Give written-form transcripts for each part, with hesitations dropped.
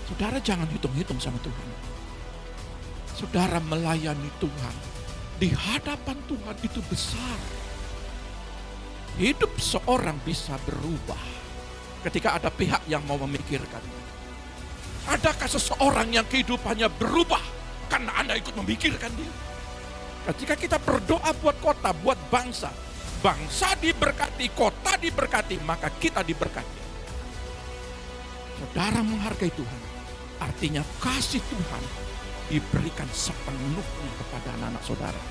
Saudara jangan hitung-hitung sama Tuhan. Saudara melayani Tuhan. Di hadapan Tuhan itu besar. Hidup seorang bisa berubah ketika ada pihak yang mau memikirkan. Adakah seseorang yang kehidupannya berubah karena Anda ikut memikirkan dia? Ketika kita berdoa buat kota, buat bangsa, bangsa diberkati, kota diberkati, maka kita diberkati. Saudara menghargai Tuhan, artinya kasih Tuhan diberikan sepenuhnya kepada anak-anak saudara.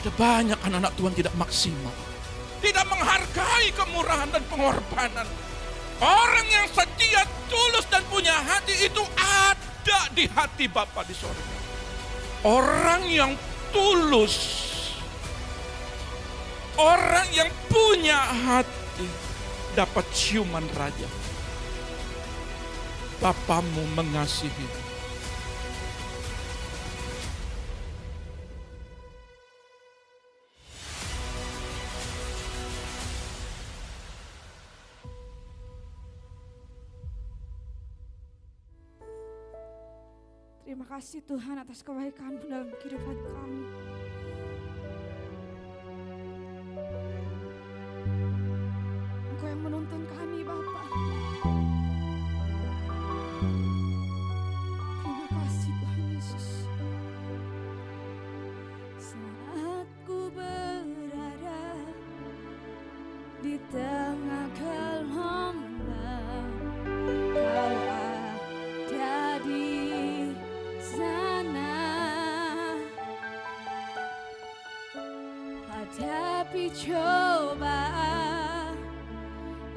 Ada banyak anak-anak Tuhan tidak maksimal, tidak menghargai kemurahan dan pengorbanan. Orang yang setia, tulus dan punya hati itu ada di hati Bapa di sorga. Orang yang tulus, orang yang punya hati dapat ciuman raja. Bapamu mengasihi. Terima kasih Tuhan atas kebaikan-Mu dalam kehidupan kami. Engkau yang menuntun kami Bapa. Terima kasih Tuhan Yesus. Saat ku berada di tengah gelombang, Kau ada di sana. Hadapi cobaan,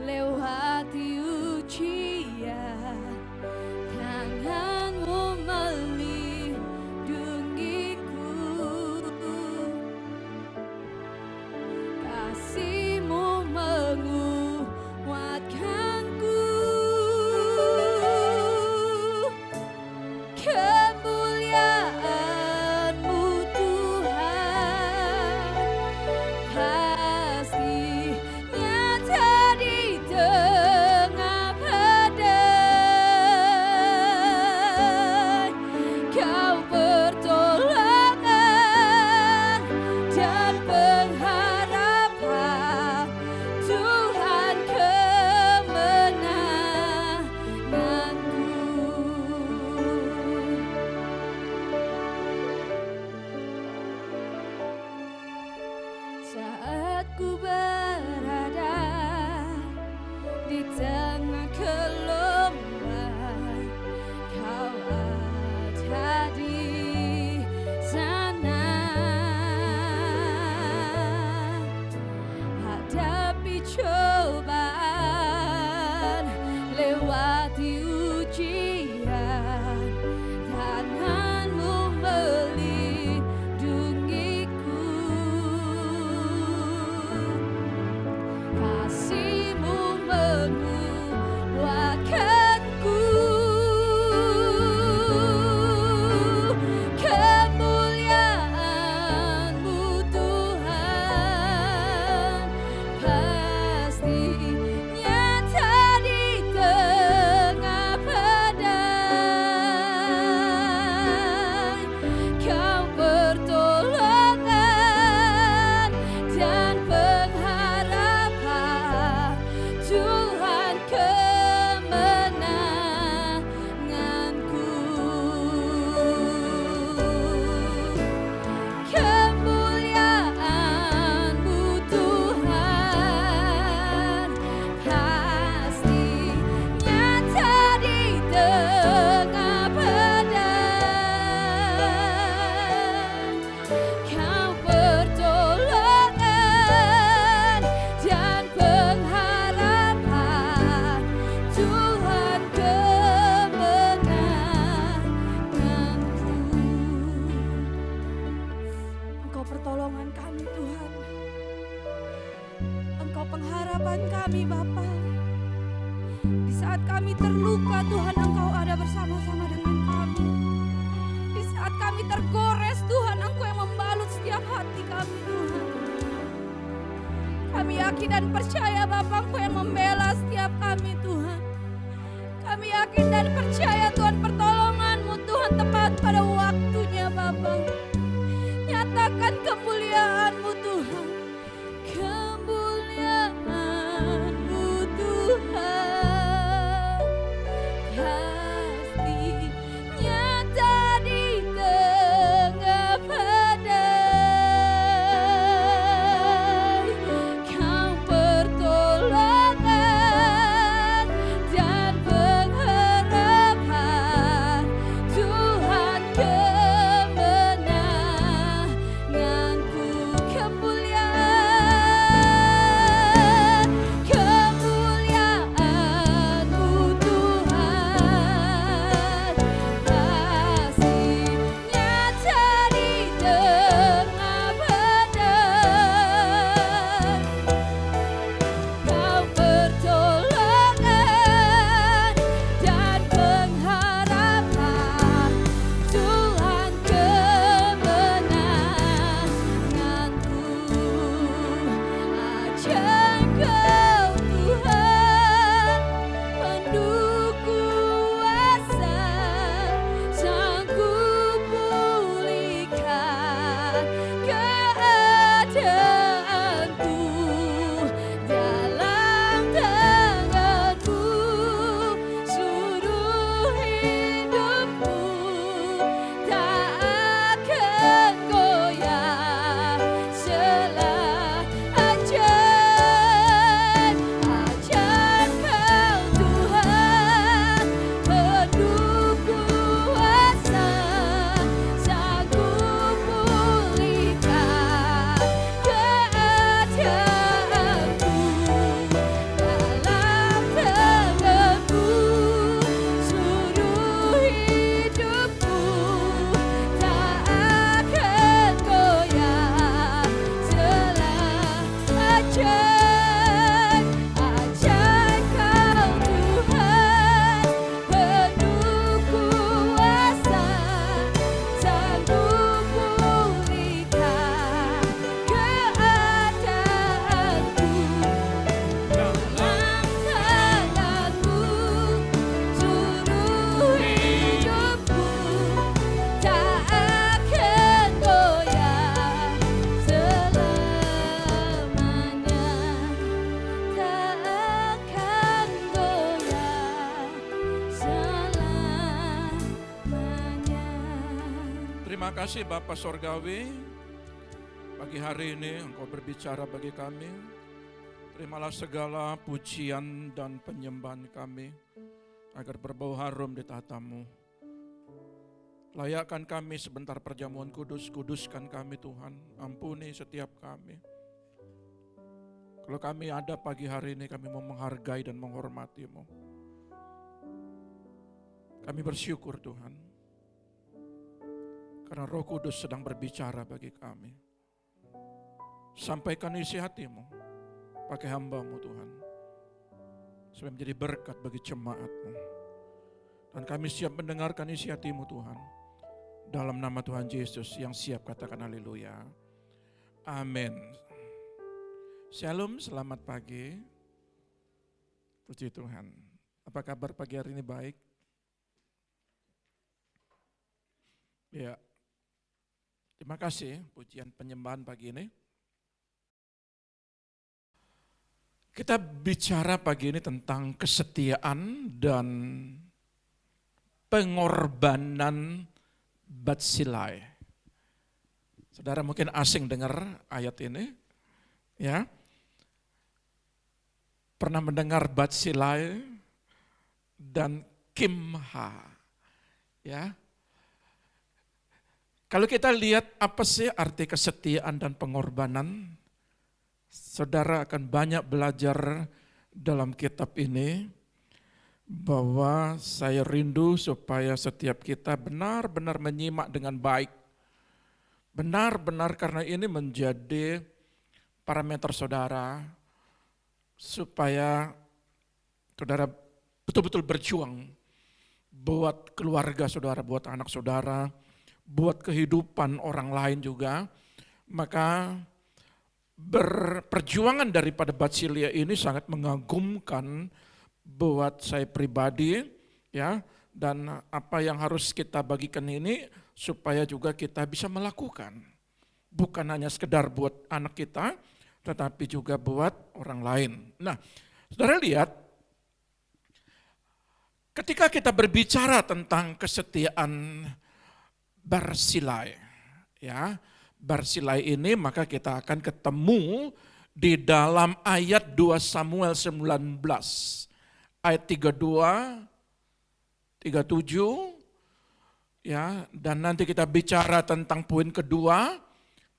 lewati ujian, tangan-Mu melindungiku, kasih-Mu menguatkanku. Kemuliaan-Mu Tuhan pasti nyata di tengah badai. Kau pertolongan dan pengharapan, Tuhan kemenanganku. Saat ku berada di tengah gelombang, Kau ada di sana. Hadapi cobaan, lewati ujian, tangan-Mu melindungiku, kasih-Mu menguatkanku. Kemuliaan-Mu Tuhan pasti nyata di tengah badai. Kau pertolongan dan pengharapan, Tuhan kemenanganku. Kemuliaan-Mu Tuhan pasti nyata di tengah badai. Kau pertolongan dan pengharapan, Tuhan kemenanganku. Engkau pertolongan kami Tuhan, Engkau pengharapan kami Bapa. Di saat kami terluka Tuhan, Engkau ada bersama-sama dengan kami. Di saat kami tergores Tuhan, Engkau yang membalut setiap hati kami Tuhan. Kami yakin dan percaya Bapa, Engkau yang membela setiap kami Tuhan. Kami yakin dan percaya Tuhan pertolongan Terima kasih Bapa Sorgawi, pagi hari ini Engkau berbicara bagi kami. Terimalah segala pujian dan penyembahan kami, agar berbau harum di tahta-Mu. Layakkan kami sebentar perjamuan kudus, kuduskan kami Tuhan, ampuni setiap kami. Kalau kami ada pagi hari ini, kami mau menghargai dan menghormati-Mu. Kami bersyukur Tuhan, karena Roh Kudus sedang berbicara bagi kami. Sampaikan isi hati-Mu, pakai hamba-Mu Tuhan, supaya menjadi berkat bagi jemaat-Mu. Dan kami siap mendengarkan isi hati-Mu Tuhan, dalam nama Tuhan Yesus yang siap katakan haleluya. Amin. Shalom, selamat pagi. Puji Tuhan. Apa kabar pagi hari ini, baik? Ya. Terima kasih pujian penyembahan pagi ini. Kita bicara pagi ini tentang kesetiaan dan pengorbanan Batsilai. Saudara mungkin asing dengar ayat ini, ya. Pernah mendengar Batsilai dan Kimha, ya. Kalau kita lihat apa sih arti kesetiaan dan pengorbanan, saudara akan banyak belajar dalam kitab ini, bahwa saya rindu supaya setiap kita benar-benar menyimak dengan baik. Benar-benar karena ini menjadi parameter saudara, supaya saudara betul-betul berjuang buat keluarga saudara, buat anak saudara, buat kehidupan orang lain juga. Maka perjuangan daripada Batsilai ini sangat mengagumkan buat saya pribadi, ya. Dan apa yang harus kita bagikan ini supaya juga kita bisa melakukan, bukan hanya sekedar buat anak kita, tetapi juga buat orang lain. Nah, saudara lihat, ketika kita berbicara tentang kesetiaan Barsilai, ya, Barsilai ini maka kita akan ketemu di dalam ayat 2 Samuel 19, ayat 32, 37, ya, dan nanti kita bicara tentang poin kedua,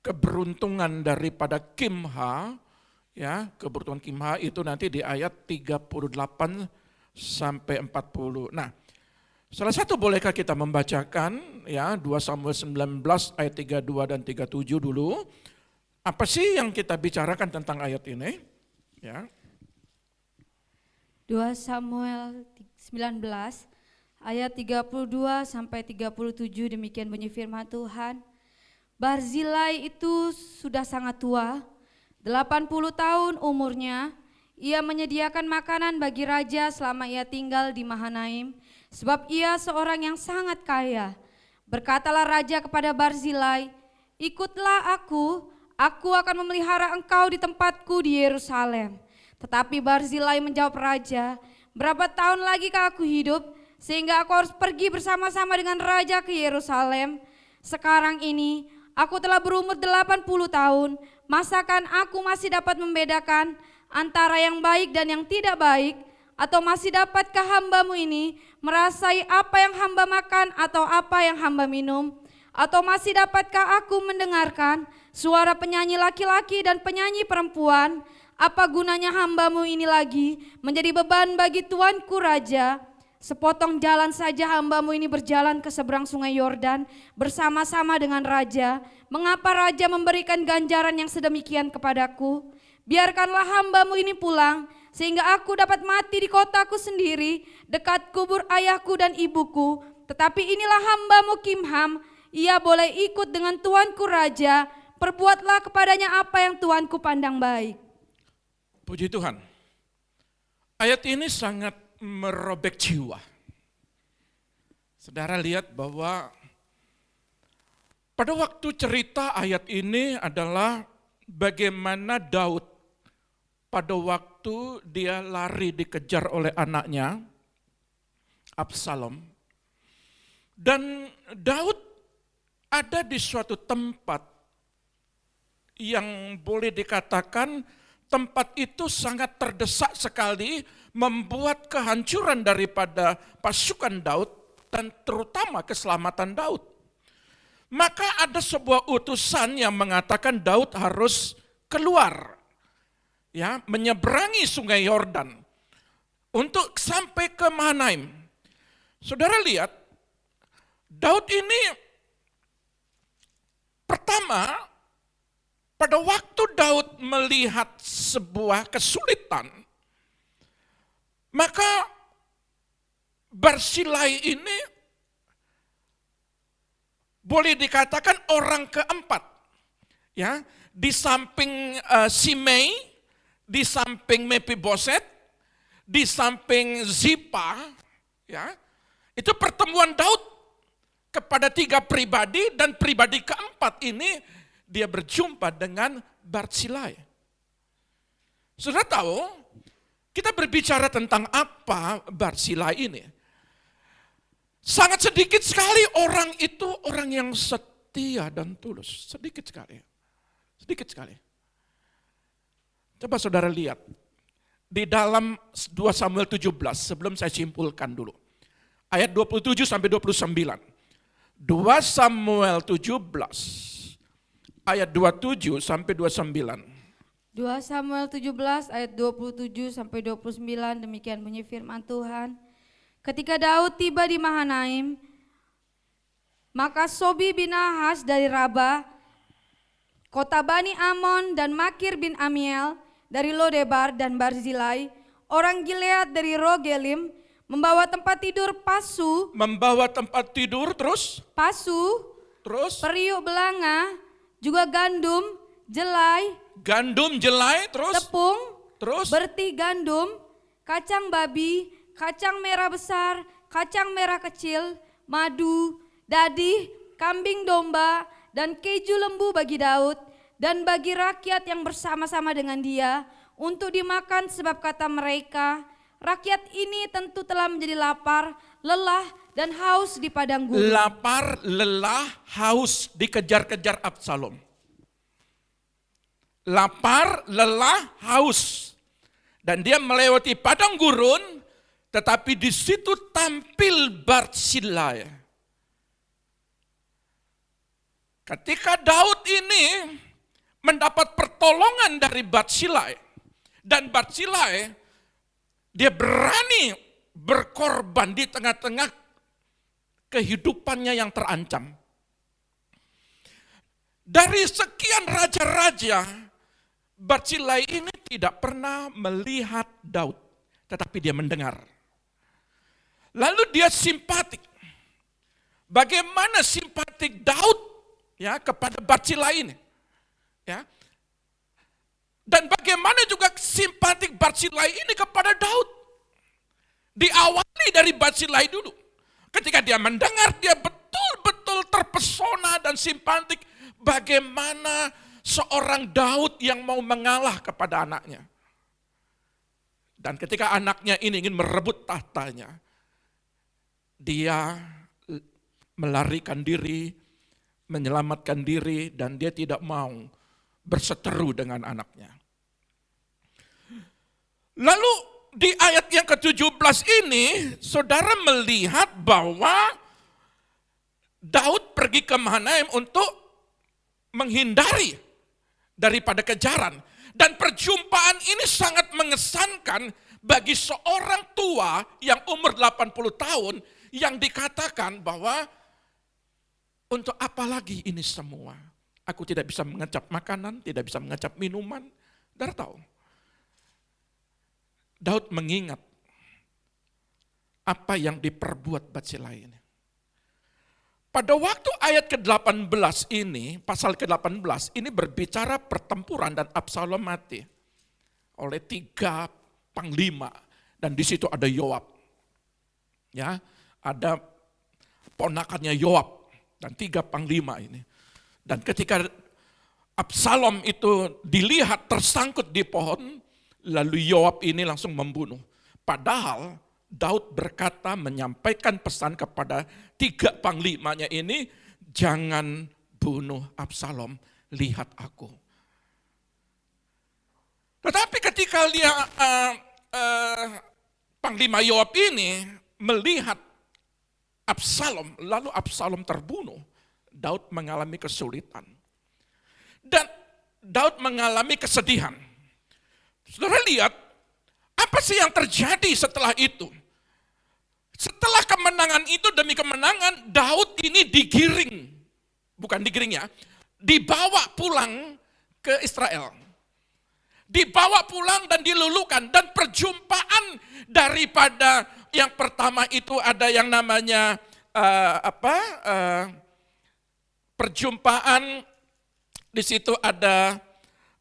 keberuntungan daripada Kimha, ya, keberuntungan Kimha itu nanti di ayat 38 sampai 40. Nah, salah satu bolehkah kita membacakan, ya, 2 Samuel 19 ayat 32 dan 37 dulu. Apa sih yang kita bicarakan tentang ayat ini? Ya. 2 Samuel 19 ayat 32 sampai 37, demikian bunyi firman Tuhan. Barzilai itu sudah sangat tua, 80 tahun umurnya. Ia menyediakan makanan bagi raja selama ia tinggal di Mahanaim, sebab ia seorang yang sangat kaya. Berkatalah raja kepada Barzilai, ikutlah aku akan memelihara engkau di tempatku di Yerusalem. Tetapi Barzilai menjawab raja, berapa tahun lagi aku hidup, sehingga aku harus pergi bersama-sama dengan raja ke Yerusalem? Sekarang ini aku telah berumur 80 tahun, masakan aku masih dapat membedakan antara yang baik dan yang tidak baik? Atau masih dapatkah hambamu ini merasai apa yang hamba makan atau apa yang hamba minum? Atau masih dapatkah aku mendengarkan suara penyanyi laki-laki dan penyanyi perempuan? Apa gunanya hambamu ini lagi menjadi beban bagi tuanku raja? Sepotong jalan saja hambamu ini berjalan ke seberang sungai Yordan bersama-sama dengan raja. Mengapa raja memberikan ganjaran yang sedemikian kepadaku? Biarkanlah hambamu ini pulang, sehingga aku dapat mati di kotaku sendiri, dekat kubur ayahku dan ibuku. Tetapi inilah hambamu Kimham, ia boleh ikut dengan tuanku raja, perbuatlah kepadanya apa yang tuanku pandang baik. Puji Tuhan. Ayat ini sangat merobek jiwa. Saudara lihat bahwa pada waktu cerita ayat ini adalah bagaimana Daud pada waktu dia lari dikejar oleh anaknya Absalom. Dan Daud ada di suatu tempat yang boleh dikatakan tempat itu sangat terdesak sekali, membuat kehancuran daripada pasukan Daud dan terutama keselamatan Daud. Maka ada sebuah utusan yang mengatakan Daud harus keluar, ya, menyeberangi sungai Yordan untuk sampai ke Mahanaim. Saudara lihat, Daud ini pertama, pada waktu Daud melihat sebuah kesulitan, maka Barzilai ini boleh dikatakan orang keempat, ya, di samping Simei, di samping Mephiboset, di samping Zipa, ya, itu pertemuan Daud kepada tiga pribadi, dan pribadi keempat ini dia berjumpa dengan Barzilai. Sudah tahu, kita berbicara tentang apa Barzilai ini. Sangat sedikit sekali orang itu orang yang setia dan tulus. Sedikit sekali. Sedikit sekali. Coba saudara lihat. Di dalam 2 Samuel 17, sebelum saya simpulkan dulu. Ayat 27 sampai 29. 2 Samuel 17, ayat 27 sampai 29. 2 Samuel 17 ayat 27 sampai 29, demikian bunyi firman Tuhan. Ketika Daud tiba di Mahanaim, maka Sobi bin Nahas dari Raba, kota Bani Amon, dan Makir bin Amiel dari Lodebar, dan Barzilai, orang Gilead dari Rogelim, membawa tempat tidur pasu, terus, periuk belanga, juga gandum, jelai, terus, tepung, berti gandum, kacang babi, kacang merah besar, kacang merah kecil, madu, dadih, kambing domba, dan keju lembu bagi Daud, dan bagi rakyat yang bersama-sama dengan dia, untuk dimakan, sebab kata mereka, rakyat ini tentu telah menjadi lapar, lelah, dan haus di padang gurun. Lapar, lelah, haus, dikejar-kejar Absalom. Lapar, lelah, haus. Dan dia melewati padang gurun, tetapi di situ tampil Barzilai. Ketika Daud ini mendapat pertolongan dari Barzilai, dan Barzilai dia berani berkorban di tengah-tengah kehidupannya yang terancam. Dari sekian raja-raja, Barzilai ini tidak pernah melihat Daud, tetapi dia mendengar. Lalu dia simpatik. Bagaimana simpatik Daud, ya, kepada Barzilai ini, ya? Dan bagaimana juga simpatik Barzilai ini kepada Daud. Diawali dari Barzilai dulu. Ketika dia mendengar, dia betul-betul terpesona dan simpatik bagaimana seorang Daud yang mau mengalah kepada anaknya. Dan ketika anaknya ini ingin merebut tahtanya, dia melarikan diri, menyelamatkan diri, dan dia tidak mau berseteru dengan anaknya. Lalu di ayat yang ke-17 ini, saudara melihat bahwa Daud pergi ke Mahanaim untuk menghindari daripada kejaran. Dan perjumpaan ini sangat mengesankan bagi seorang tua yang umur 80 tahun, yang dikatakan bahwa untuk apa lagi ini semua? Aku tidak bisa mengecap makanan, tidak bisa mengecap minuman. Saudara tahu, Daud mengingat apa yang diperbuat Barzilai ini. Pada waktu ayat ke-18 ini, pasal ke-18 ini berbicara pertempuran dan Absalom mati oleh 3 panglima, dan di situ ada Yoab. Ya, ada ponakannya Yoab dan 3 panglima ini. Dan ketika Absalom itu dilihat tersangkut di pohon, lalu Yoab ini langsung membunuh. Padahal Daud berkata, menyampaikan pesan kepada 3 panglimanya ini, jangan bunuh Absalom, lihat aku. Tetapi ketika dia Panglima Yoab ini melihat Absalom, lalu Absalom terbunuh, Daud mengalami kesulitan. Dan Daud mengalami kesedihan. Saudara lihat, apa sih yang terjadi setelah itu? Setelah kemenangan itu demi kemenangan, Daud ini digiring. Bukan digiring ya, dibawa pulang ke Israel. Dibawa pulang dan dilulukan. Dan perjumpaan daripada yang pertama itu ada yang namanya perjumpaan. Di situ ada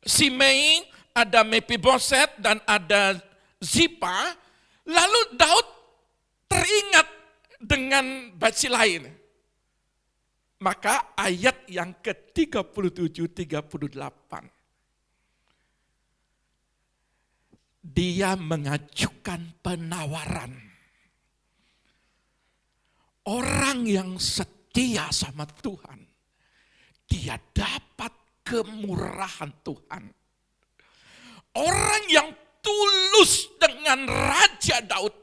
Simei, ada Mephiboset, dan ada Zipa. Lalu Daud teringat dengan Batsilai. Maka ayat yang ke-37-38. Dia mengajukan penawaran. Orang yang setia sama Tuhan, dia dapat kemurahan Tuhan. Orang yang tulus dengan Raja Daud,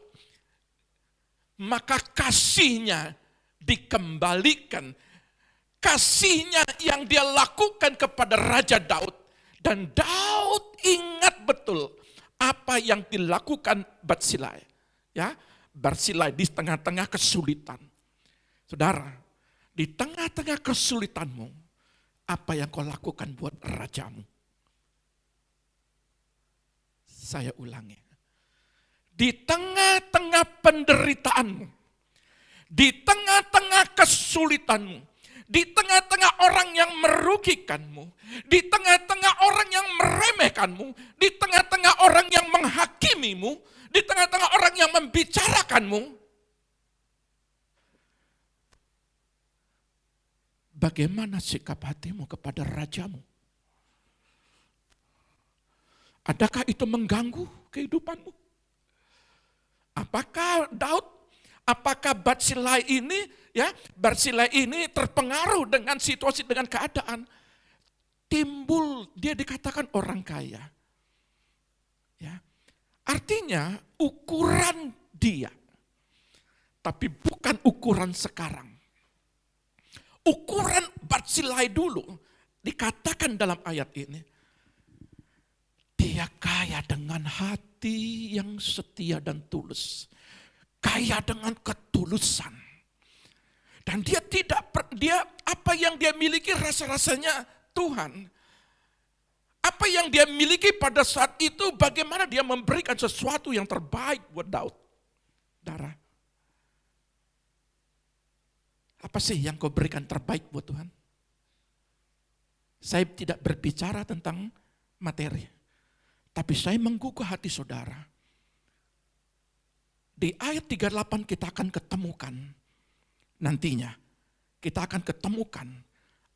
maka kasihnya dikembalikan. Kasihnya yang dia lakukan kepada Raja Daud. Dan Daud ingat betul apa yang dilakukan Batsilai. Ya, Batsilai di tengah-tengah kesulitan. Saudara, di tengah-tengah kesulitanmu, apa yang kau lakukan buat rajamu? Saya ulangi. Di tengah-tengah penderitaanmu, di tengah-tengah kesulitanmu, di tengah-tengah orang yang merugikanmu, di tengah-tengah orang yang meremehkanmu, di tengah-tengah orang yang menghakimimu, di tengah-tengah orang yang membicarakanmu, bagaimana sikap hatimu kepada rajamu? Adakah itu mengganggu kehidupanmu? Apakah Batsilai ini terpengaruh dengan situasi, dengan keadaan? Timbul, dia dikatakan orang kaya. Ya. Artinya ukuran dia, tapi bukan ukuran sekarang. Ukuran Batsilai dulu dikatakan dalam ayat ini, dia kaya dengan hati yang setia dan tulus. Kaya dengan ketulusan. Dan dia apa yang dia miliki rasa-rasanya Tuhan. Apa yang dia miliki pada saat itu, bagaimana dia memberikan sesuatu yang terbaik buat Daud. Saudara, apa sih yang kau berikan terbaik buat Tuhan? Saya tidak berbicara tentang materi, tapi saya menggugah hati saudara. Di ayat 38 kita akan ketemukan nantinya. Kita akan ketemukan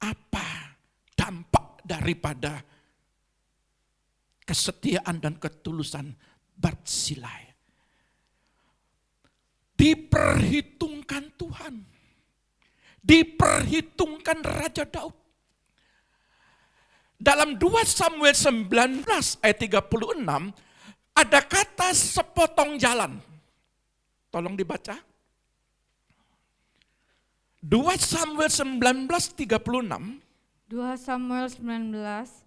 apa dampak daripada kesetiaan dan ketulusan Batsilai. Diperhitungkan Tuhan. Diperhitungkan Raja Daud. Dalam 2 Samuel 19 ayat 36 ada kata sepotong jalan. Tolong dibaca. 2 Samuel 19:36. 2 Samuel 19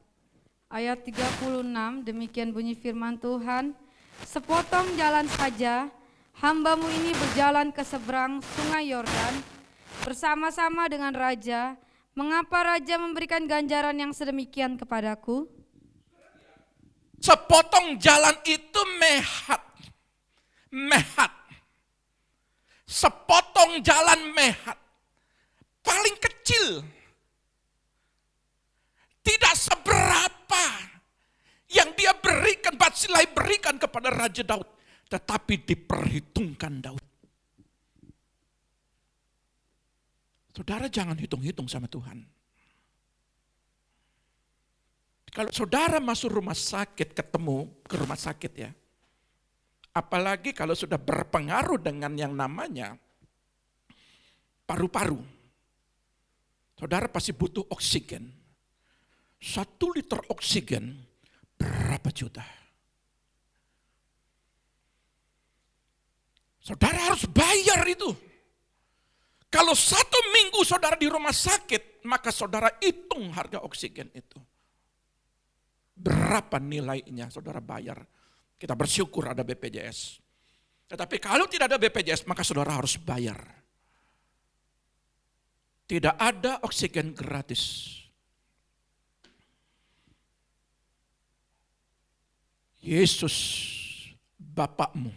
ayat 36, demikian bunyi firman Tuhan. Sepotong jalan saja, hambamu ini berjalan ke seberang sungai Yordan bersama-sama dengan raja. Mengapa raja memberikan ganjaran yang sedemikian kepadaku? Sepotong jalan itu mehat. Sepotong jalan mehat. Paling kecil. Tidak seberapa yang dia berikan, Batsilai berikan kepada Raja Daud. Tetapi diperhitungkan Daud. Saudara jangan hitung-hitung sama Tuhan. Kalau saudara masuk rumah sakit, ketemu ke rumah sakit ya. Apalagi kalau sudah berpengaruh dengan yang namanya paru-paru. Saudara pasti butuh oksigen. 1 liter oksigen berapa juta? Saudara harus bayar itu. Kalau 1 minggu saudara di rumah sakit, maka saudara hitung harga oksigen itu. Berapa nilainya saudara bayar. Kita bersyukur ada BPJS. Tetapi kalau tidak ada BPJS, maka saudara harus bayar. Tidak ada oksigen gratis. Yesus Bapakmu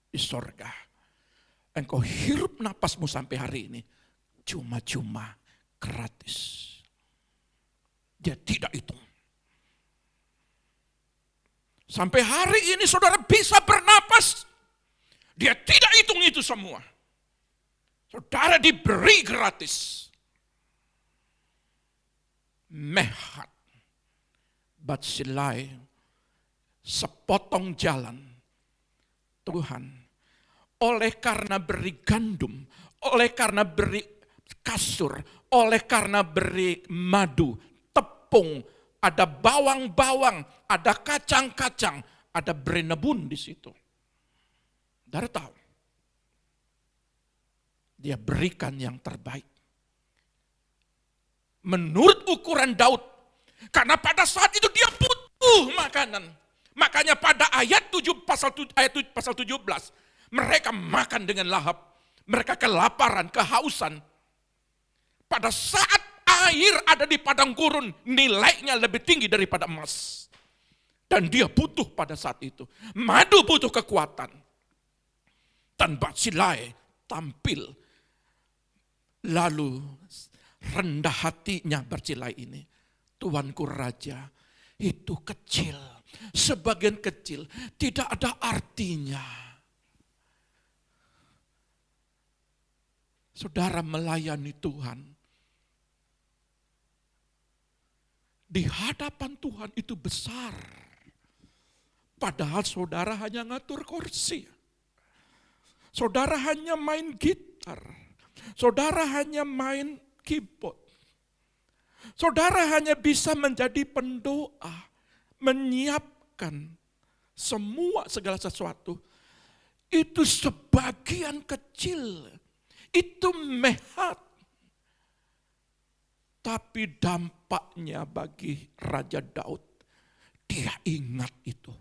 di sorga. Engkau hirup napasmu sampai hari ini cuma-cuma gratis. Dia tidak hitung. Sampai hari ini saudara bisa bernapas. Dia tidak hitung itu semua. Saudara diberi gratis. Mehat. Batsilai. Sepotong jalan. Tuhan. Oleh karena beri gandum, oleh karena beri kasur, oleh karena beri madu, tepung, ada bawang-bawang, ada kacang-kacang, ada berenebun di situ. Saudara tahu, dia berikan yang terbaik. Menurut ukuran Daud, karena pada saat itu dia butuh makanan. Makanya pada ayat 7 pasal 17, mereka makan dengan lahap. Mereka kelaparan, kehausan. Pada saat air ada di padang gurun, nilainya lebih tinggi daripada emas. Dan dia butuh pada saat itu. Madu butuh kekuatan. Dan Batsilai tampil. Lalu rendah hatinya Batsilai ini. Tuanku Raja, itu kecil. Sebagian kecil, tidak ada artinya. Saudara melayani Tuhan. Di hadapan Tuhan itu besar. Padahal saudara hanya ngatur kursi. Saudara hanya main gitar. Saudara hanya main keyboard. Saudara hanya bisa menjadi pendoa. Menyiapkan semua segala sesuatu. Itu sebagian kecil. Itu mehat. Tapi dampaknya bagi Raja Daud, dia ingat itu.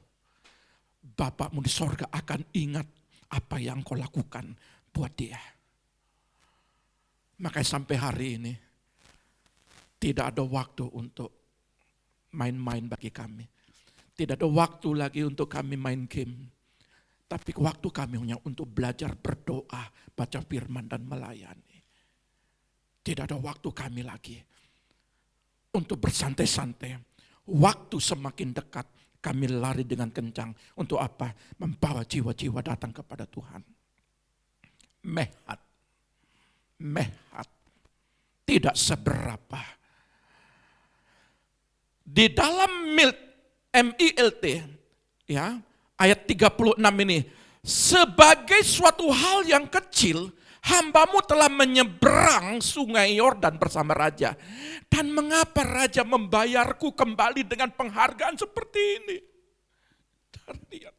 Bapakmu di sorga akan ingat apa yang kau lakukan buat dia. Makanya sampai hari ini, tidak ada waktu untuk main-main bagi kami. Tidak ada waktu lagi untuk kami main game. Tapi waktu kami hanya untuk belajar berdoa, baca firman dan melayani. Tidak ada waktu kami lagi untuk bersantai-santai. Waktu semakin dekat, kami lari dengan kencang. Untuk apa? Membawa jiwa-jiwa datang kepada Tuhan. Mehat. Mehat. Tidak seberapa. Di dalam MILT, ya, ayat 36 ini, sebagai suatu hal yang kecil, hambamu telah menyeberang sungai Yordan bersama raja. Dan mengapa raja membayarku kembali dengan penghargaan seperti ini? Dan lihat,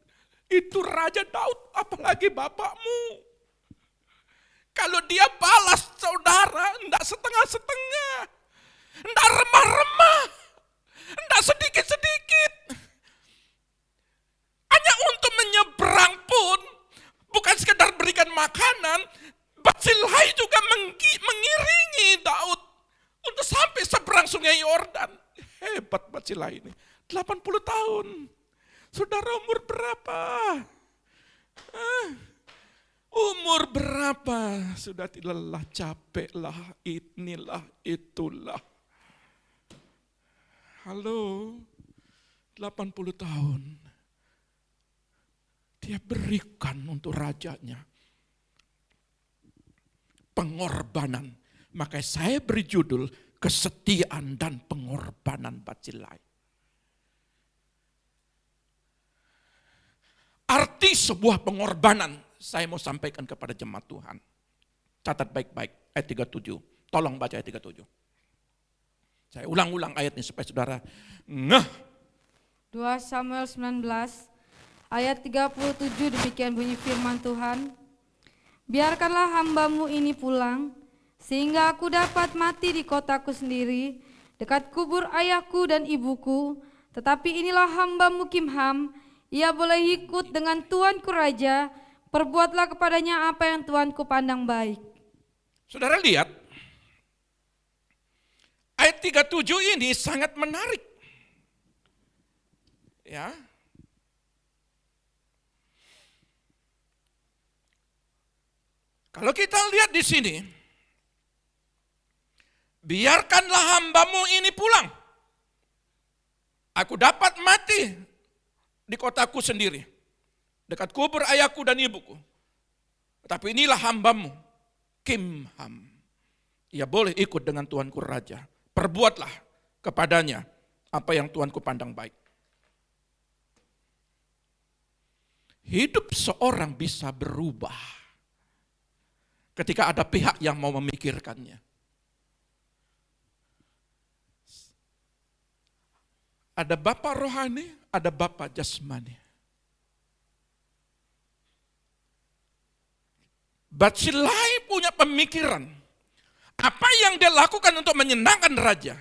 itu Raja Daud, apalagi bapakmu. Kalau dia balas saudara, enggak setengah-setengah, enggak remah-remah, enggak sedikit-sedikit. Hanya untuk menyeberang pun, bukan sekedar berikan makanan, Batsilai juga mengiringi Daud untuk sampai seberang sungai Yordan. Hebat Batsilai ini, 80 tahun. Saudara umur berapa? Umur berapa? Sudah tidak lelah, capeklah, inilah, itulah. Halo, 80 tahun. Dia berikan untuk rajanya. Pengorbanan. Makanya saya beri judul kesetiaan dan pengorbanan Batsilai. Arti sebuah pengorbanan saya mau sampaikan kepada jemaat Tuhan. Catat baik-baik ayat 37. Tolong baca ayat 37. Saya ulang-ulang ayatnya supaya saudara ngeh. 2 Samuel 19 ayat 37 demikian bunyi firman Tuhan. Biarkanlah hambamu ini pulang, sehingga aku dapat mati di kotaku sendiri, dekat kubur ayahku dan ibuku. Tetapi inilah hambamu Kimham, ia boleh ikut dengan tuanku raja, perbuatlah kepadanya apa yang tuanku pandang baik. Saudara lihat, ayat 37 ini sangat menarik. Ya. Kalau kita lihat di sini, biarkanlah hambamu ini pulang. Aku dapat mati di kotaku sendiri, dekat kubur ayahku dan ibuku. Tapi inilah hambamu, Kimham. Ia boleh ikut dengan tuanku raja. Perbuatlah kepadanya apa yang tuanku pandang baik. Hidup seorang bisa berubah ketika ada pihak yang mau memikirkannya. Ada bapak rohani, ada bapak jasmani. Barzilai punya pemikiran. Apa yang dia lakukan untuk menyenangkan raja?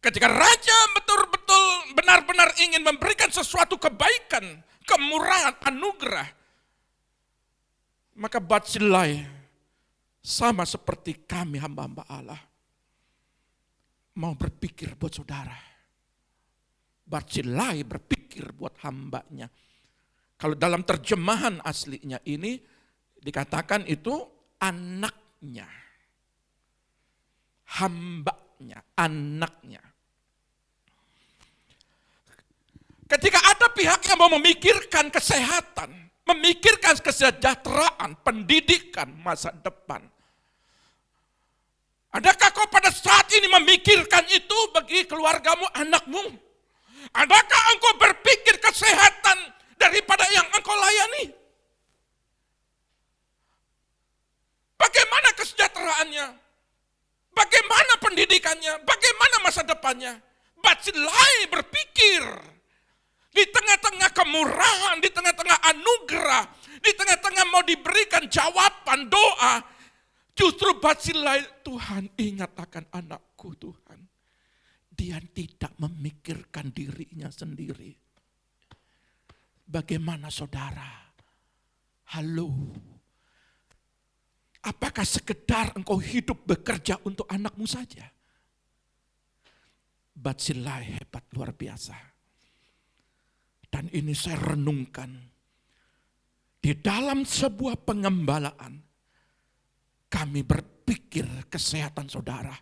Ketika raja betul-betul benar-benar ingin memberikan sesuatu kebaikan, kemurahan, anugerah, maka Barzilai sama seperti kami hamba-hamba Allah mau berpikir buat saudara. Barzilai berpikir buat hambanya. Kalau dalam terjemahan aslinya ini dikatakan itu anaknya. Hambanya, anaknya. Ketika ada pihak yang mau memikirkan kesehatan, memikirkan kesejahteraan, pendidikan, masa depan. Adakah kau pada saat ini memikirkan itu bagi keluargamu, anakmu? Adakah engkau berpikir kesehatan daripada yang engkau layani? Bagaimana kesejahteraannya? Bagaimana pendidikannya? Bagaimana masa depannya? Barzilai berpikir di tengah-tengah kemurahan, di tengah-tengah anugerah, di tengah-tengah mau diberikan jawaban doa, justru Barzilai, Tuhan ingat akan anakku Tuhan. Dia tidak memikirkan dirinya sendiri. Bagaimana saudara? Halo. Apakah sekedar engkau hidup bekerja untuk anakmu saja? Barzilai hebat luar biasa. Dan ini saya renungkan. Di dalam sebuah pengembalaan, kami berpikir kesehatan saudara.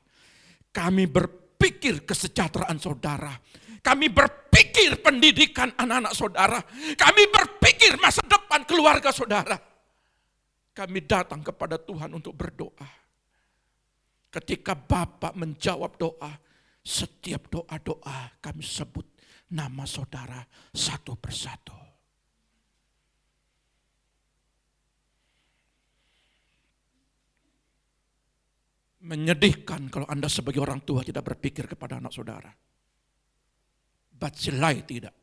Kami berpikir kesejahteraan saudara. Kami berpikir pendidikan anak-anak saudara. Kami berpikir masa depan keluarga saudara. Kami datang kepada Tuhan untuk berdoa. Ketika Bapak menjawab doa, setiap doa-doa kami sebut nama saudara satu persatu. Menyedihkan kalau Anda sebagai orang tua tidak berpikir kepada anak saudara. Barzilai tidak.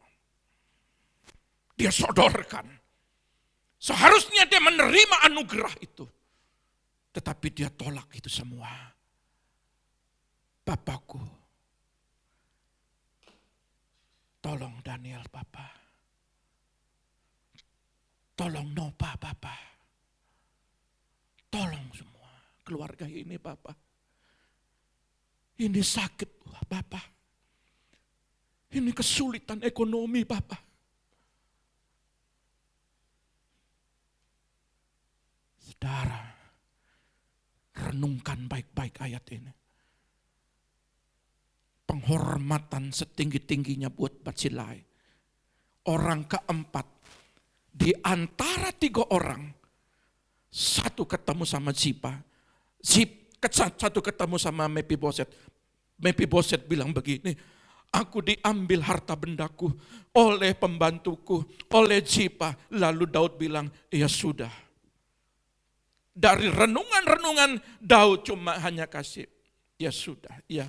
Dia sodorkan. Seharusnya dia menerima anugerah itu. Tetapi dia tolak itu semua. Bapakku, tolong Daniel Papa. Tolong Nova Papa. Tolong semua keluarga ini Papa. Ini sakit Papa. Ini kesulitan ekonomi Papa. Saudara, renungkan baik-baik ayat ini. Penghormatan setinggi-tingginya buat Barzilai. Orang keempat di antara 3 orang, satu ketemu sama Ziba, satu ketemu sama Mephiboset. Mephiboset bilang begini, aku diambil harta bendaku oleh pembantuku, oleh Ziba. Lalu Daud bilang, ya sudah. Dari renungan-renungan Daud cuma hanya kasih, ya sudah, ya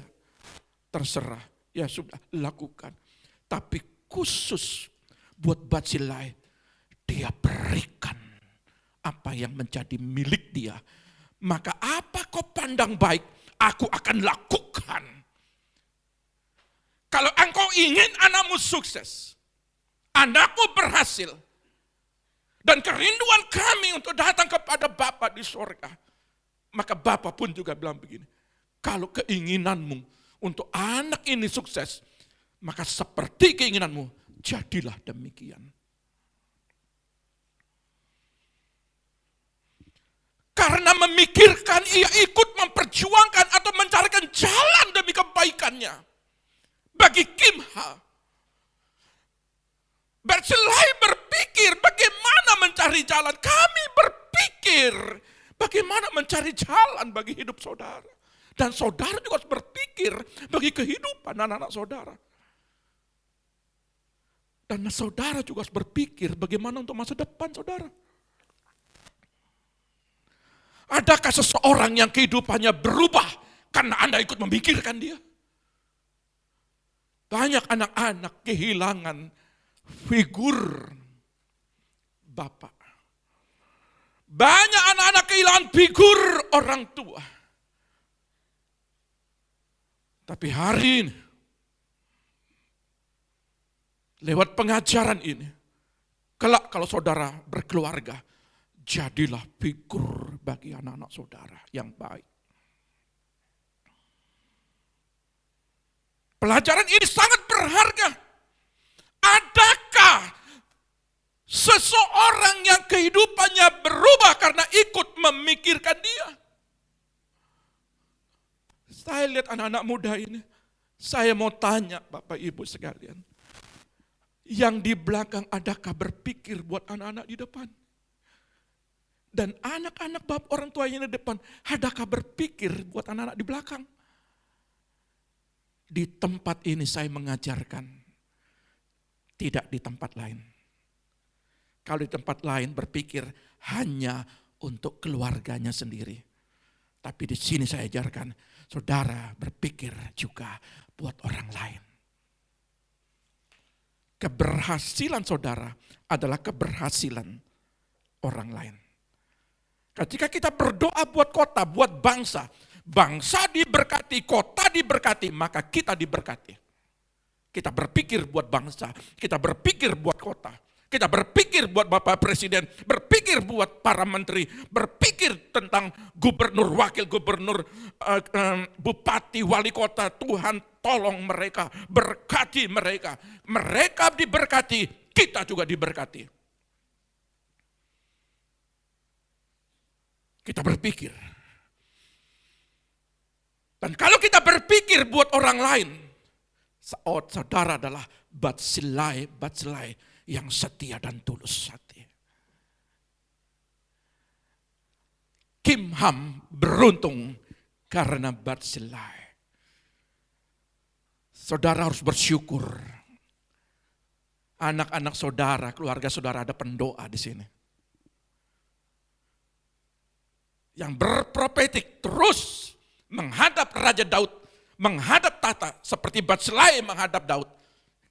terserah, ya sudah lakukan. Tapi khusus buat Barzilai, dia berikan apa yang menjadi milik dia. Maka apa kau pandang baik, aku akan lakukan. Kalau engkau ingin anakmu sukses, anakmu berhasil, dan kerinduan kami untuk datang kepada Bapa di sorga, maka Bapa pun juga bilang begini, kalau keinginanmu untuk anak ini sukses, maka seperti keinginanmu, jadilah demikian. Karena memikirkan, ia ikut memperjuangkan atau mencarikan jalan demi kebaikannya. Bagi Kimha, Barzilai berpikir bagaimana mencari jalan. Kami berpikir bagaimana mencari jalan bagi hidup saudara. Dan saudara juga harus berpikir bagi kehidupan anak-anak saudara. Dan saudara juga harus berpikir bagaimana untuk masa depan saudara. Adakah seseorang yang kehidupannya berubah karena Anda ikut memikirkan dia? Banyak anak-anak kehilangan figur Bapak. Banyak anak-anak kehilangan figur orang tua. Tapi hari ini, lewat pengajaran ini, kelak kalau saudara berkeluarga, jadilah figur bagi anak-anak saudara yang baik. Pelajaran ini sangat berharga. Adakah seseorang yang kehidupannya berubah karena ikut memikirkan dia? Saya lihat anak-anak muda ini, saya mau tanya Bapak Ibu sekalian, yang di belakang adakah berpikir buat anak-anak di depan? Dan anak-anak bapak orang tua yang di depan, adakah berpikir buat anak-anak di belakang? Di tempat ini saya mengajarkan, tidak di tempat lain. Kalau di tempat lain berpikir hanya untuk keluarganya sendiri. Tapi di sini saya ajarkan, saudara berpikir juga buat orang lain. Keberhasilan saudara adalah keberhasilan orang lain. Ketika kita berdoa buat kota, buat bangsa, bangsa diberkati, kota diberkati, maka kita diberkati. Kita berpikir buat bangsa, kita berpikir buat kota, kita berpikir buat Bapak Presiden, berpikir buat para menteri, berpikir tentang gubernur, wakil gubernur, bupati, wali kota. Tuhan tolong mereka, berkati mereka. Mereka diberkati, kita juga diberkati. Kita berpikir. Dan kalau kita berpikir buat orang lain, saudara adalah Barzilai yang setia dan tulus hati. Kimham beruntung karena Barzilai. Saudara harus bersyukur. Anak-anak saudara, keluarga saudara ada pendoa di sini. Yang berprofetik terus menghadap Raja Daud, menghadap tata seperti Barzilai menghadap Daud.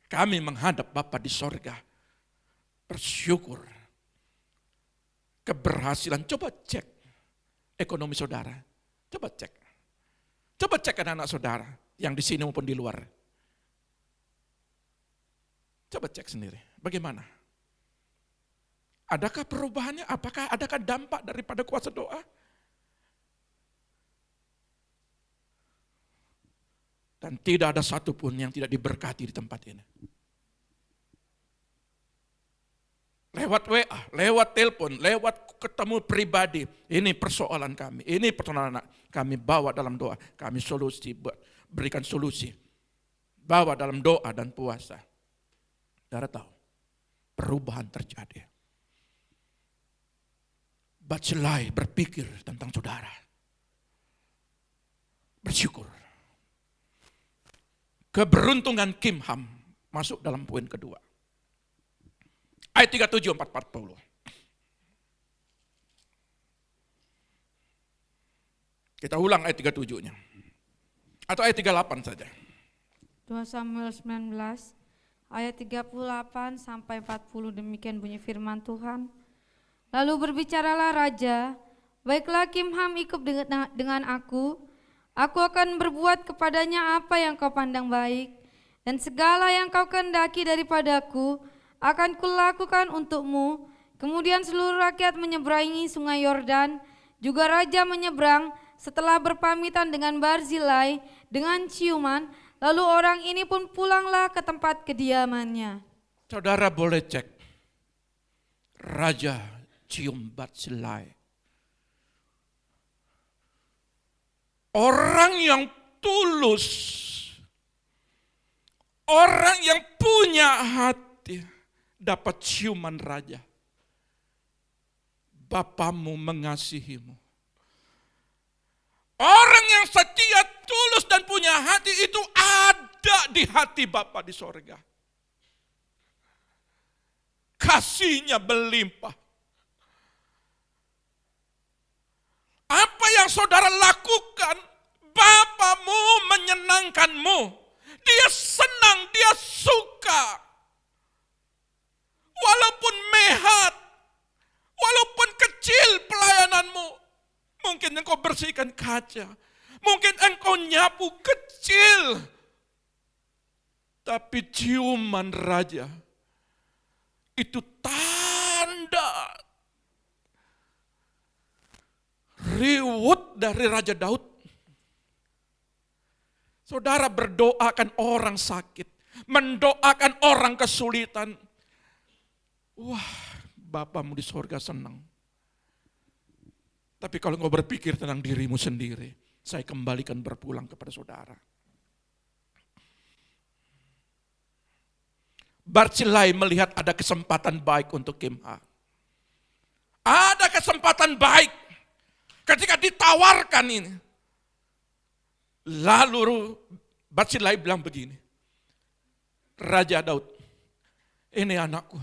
Kami menghadap Bapa di sorga. Bersyukur. Keberhasilan, coba cek ekonomi saudara. Coba cek. Coba cek anak-anak saudara yang di sini maupun di luar. Coba cek sendiri. Bagaimana? Adakah perubahannya? Apakah adakah dampak daripada kuasa doa? Dan tidak ada satupun yang tidak diberkati di tempat ini. Lewat WA, lewat telepon, lewat ketemu pribadi. Ini persoalan kami, ini persoalan anak. Kami bawa dalam doa, kami berikan solusi. Bawa dalam doa dan puasa. Saudara tahu, perubahan terjadi. Barzilai berpikir tentang saudara. Bersyukur. Keberuntungan Kimham masuk dalam poin kedua. Ayat 37, 40. Kita ulang ayat 37-nya. Atau ayat 38 saja. 2 Samuel 19 ayat 38 sampai 40, demikian bunyi firman Tuhan. Lalu berbicaralah raja, baiklah Kimham ikut dengan aku akan berbuat kepadanya apa yang kau pandang baik, dan segala yang kau kehendaki daripadaku akan kulakukan untukmu. Kemudian seluruh rakyat menyeberangi sungai Yordan, juga raja menyeberang setelah berpamitan dengan Barzilai dengan ciuman. Lalu orang ini pun pulanglah ke tempat kediamannya. Saudara boleh cek. Raja cium Barzilai. Orang yang tulus, orang yang punya hati dapat ciuman raja. Bapamu mengasihimu. Orang yang setia, tulus dan punya hati itu ada di hati Bapa di sorga. Kasihnya berlimpah. Apa yang saudara lakukan, Bapamu menyenangkanmu. Dia senang, dia suka. Walaupun mehat, walaupun kecil pelayananmu. Mungkin engkau bersihkan kaca, mungkin engkau nyapu kecil. Tapi ciuman raja itu tanda reward dari Raja Daud. Saudara berdoakan orang sakit, mendoakan orang kesulitan. Wah, Bapamu di sorga senang. Tapi kalau engkau berpikir tentang dirimu sendiri, saya kembalikan berpulang kepada saudara. Barzilai melihat ada kesempatan baik untuk Kimham. Ada kesempatan baik ketika ditawarkan ini. Lalu Barzilai bilang begini, Raja Daud, ini anakku.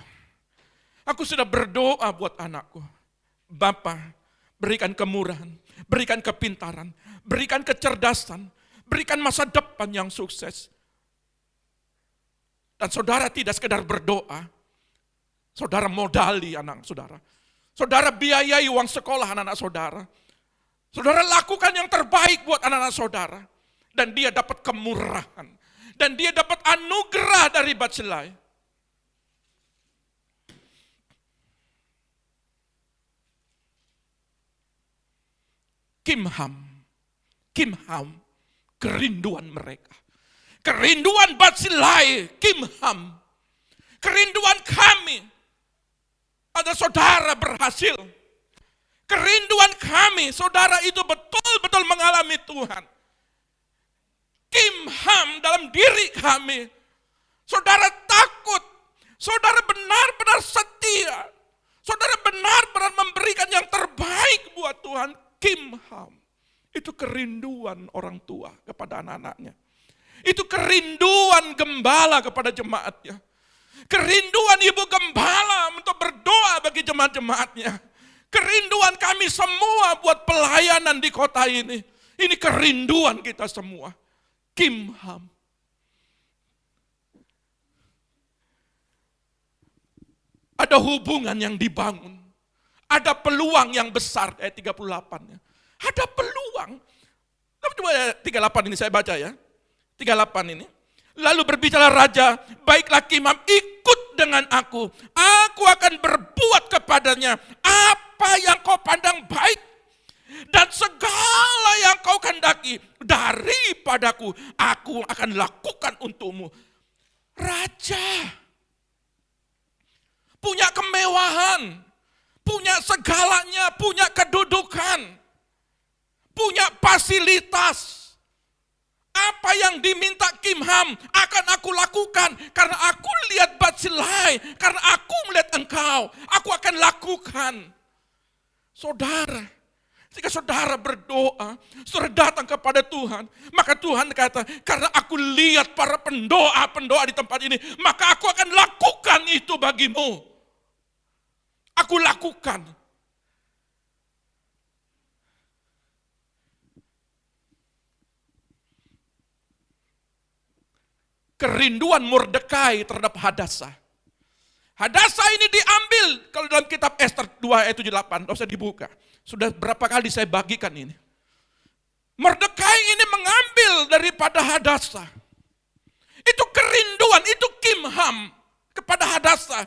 Aku sudah berdoa buat anakku. Bapa, berikan kemurahan, berikan kepintaran, berikan kecerdasan, berikan masa depan yang sukses. Dan saudara tidak sekedar berdoa, saudara modali anak saudara. Saudara biayai uang sekolah anak-anak saudara. Saudara lakukan yang terbaik buat anak-anak saudara. Dan dia dapat kemurahan. Dan dia dapat anugerah dari Barzilai. Kimham, kerinduan mereka. Kerinduan Barzilai, Kimham. Kerinduan kami. Ada saudara berhasil. Kerinduan kami, saudara itu betul-betul mengalami Tuhan. Kimham dalam diri kami. Saudara takut. Saudara benar-benar setia. Saudara benar-benar memberikan yang terbaik buat Tuhan. Kimham, itu kerinduan orang tua kepada anak-anaknya. Itu kerinduan gembala kepada jemaatnya. Kerinduan ibu gembala untuk berdoa bagi jemaat-jemaatnya. Kerinduan kami semua buat pelayanan di kota ini. Ini kerinduan kita semua. Kimham. Ada hubungan yang dibangun. Ada peluang yang besar, ayat 38-nya. Ada peluang. Coba 38 ini saya baca ya. 38 ini. Lalu berbicara raja, baiklah Kimham ikut dengan aku. Aku akan berbuat kepadanya apa yang kau pandang baik. Dan segala yang kau kehendaki daripadaku, aku akan lakukan untukmu. Raja punya kemewahan. Punya segalanya, punya kedudukan, punya fasilitas. Apa yang diminta Kimham akan aku lakukan. Karena aku lihat Barzilai, karena aku melihat engkau, aku akan lakukan. Saudara, jika saudara berdoa, saudara datang kepada Tuhan, maka Tuhan kata, karena aku lihat para pendoa-pendoa di tempat ini, maka aku akan lakukan itu bagimu. Aku lakukan. kerinduan Mordekai terhadap Hadasa. Hadasa ini diambil, kalau dalam kitab Ester 2 ayat 78, tidak usah dibuka. Sudah berapa kali saya bagikan ini. Mordekai ini mengambil daripada Hadasa. Itu kerinduan, itu Kimham kepada Hadasa.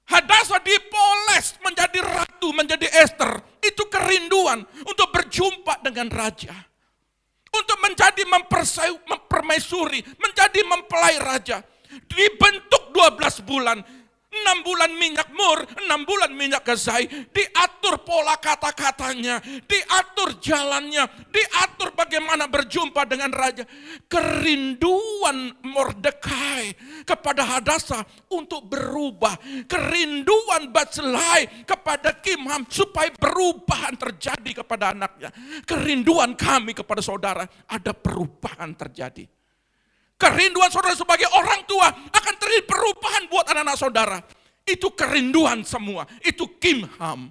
Hadasa dipoles menjadi ratu, menjadi Ester. Itu kerinduan untuk berjumpa dengan raja. Untuk menjadi mempermaisuri, menjadi mempelai raja. Dibentuk 12 bulan. 6 bulan minyak mur, 6 bulan minyak gazai, diatur pola kata-katanya, diatur jalannya, diatur bagaimana berjumpa dengan raja. Kerinduan Mordekai kepada Hadasa untuk berubah, kerinduan Barzilai kepada Kimham supaya perubahan terjadi kepada anaknya. Kerinduan kami kepada saudara, ada perubahan terjadi. Kerinduan saudara sebagai orang tua akan terjadi perubahan buat anak-anak saudara. Itu kerinduan semua. Itu Kimham.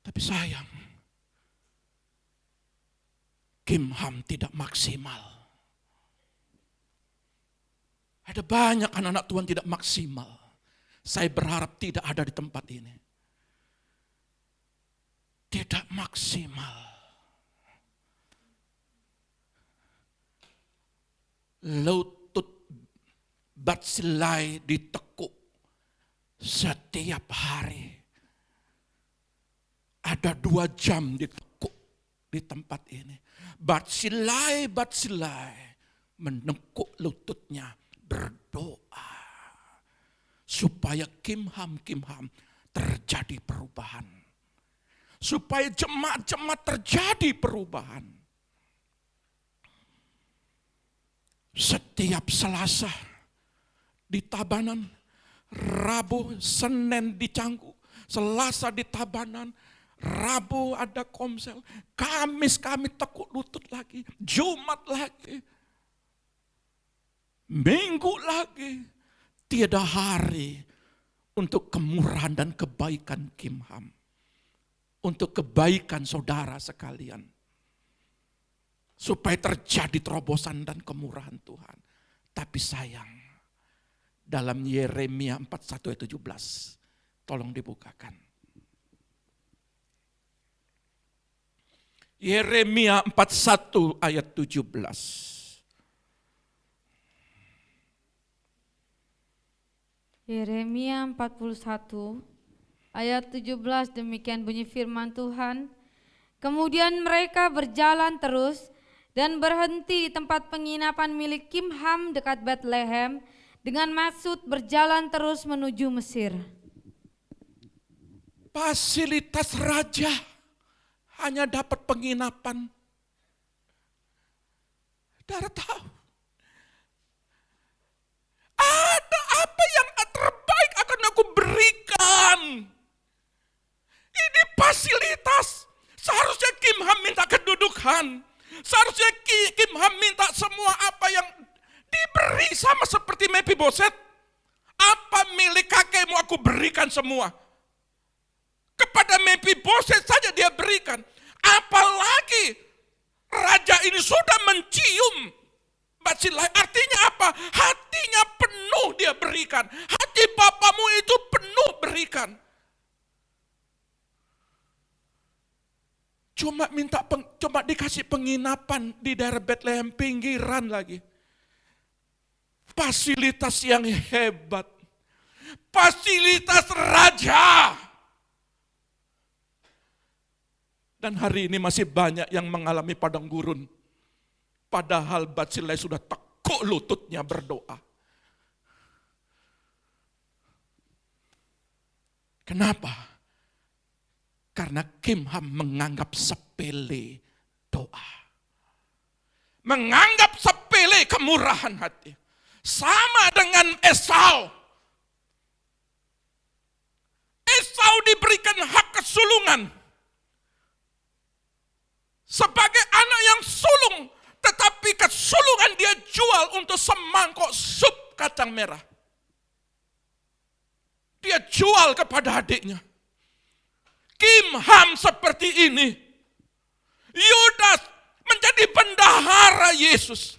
Tapi sayang, Kimham tidak maksimal. Ada banyak anak-anak Tuhan tidak maksimal. Saya berharap tidak ada di tempat ini. Tidak maksimal. Lutut Barzilai ditekuk setiap hari. Ada 2 jam ditekuk di tempat ini. Barzilai menekuk lututnya, berdoa supaya Kimham terjadi perubahan. Supaya jemaat-jemaat terjadi perubahan. Setiap Selasa di Tabanan, Rabu, Senin di Canggu, Selasa di Tabanan, Rabu ada komsel, Kamis kami tekuk lutut lagi, Jumat lagi, Minggu lagi. Tiada hari untuk kemurahan dan kebaikan Kimham. Untuk kebaikan saudara sekalian. Supaya terjadi terobosan dan kemurahan Tuhan. Tapi sayang, dalam Yeremia 41 ayat 17, tolong dibukakan. Yeremia 41 ayat 17. Yeremia 41 ayat 17, demikian bunyi firman Tuhan. Kemudian mereka berjalan terus dan berhenti di tempat penginapan milik Kimham dekat Betlehem dengan maksud berjalan terus menuju Mesir. Fasilitas raja hanya dapat penginapan. Saudara tahu, ada apa yang terbaik akan aku berikan. Ini fasilitas. Seharusnya Kimham minta kedudukan. Seharusnya Kimham minta semua apa yang diberi, sama seperti Mephiboset. Apa milik kakekmu aku berikan semua. Kepada Mephiboset saja dia berikan. Apalagi raja ini sudah mencium Barzilai. Artinya apa? Hatinya penuh dia berikan. Hati papamu itu penuh berikan. Cuma dikasih penginapan di daerah Bethlehem pinggiran lagi. Fasilitas yang hebat. Fasilitas raja. Dan hari ini masih banyak yang mengalami padang gurun. Padahal Barzilai sudah tekuk lututnya berdoa. Kenapa? Karena Kimham menganggap sepele doa. Menganggap sepele kemurahan hati. Sama dengan Esau. Esau diberikan hak kesulungan. Sebagai anak yang sulung. Tetapi kesulungan dia jual untuk semangkok sup kacang merah. Dia jual kepada adiknya. Kimham seperti ini. Yudas menjadi bendahara Yesus.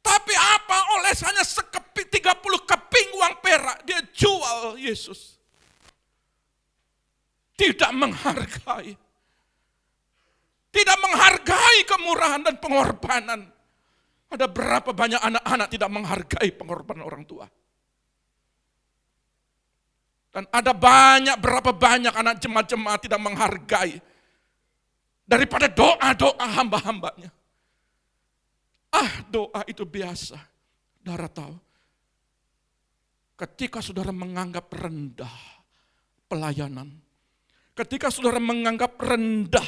Tapi apa olesannya 30 keping uang perak dia jual Yesus. Tidak menghargai. Tidak menghargai kemurahan dan pengorbanan. Ada berapa banyak anak-anak tidak menghargai pengorbanan orang tua. Dan ada berapa banyak anak jemaat-jemaat tidak menghargai daripada doa-doa hamba-hambanya. Doa itu biasa. Saudara tahu, ketika saudara menganggap rendah pelayanan, ketika saudara menganggap rendah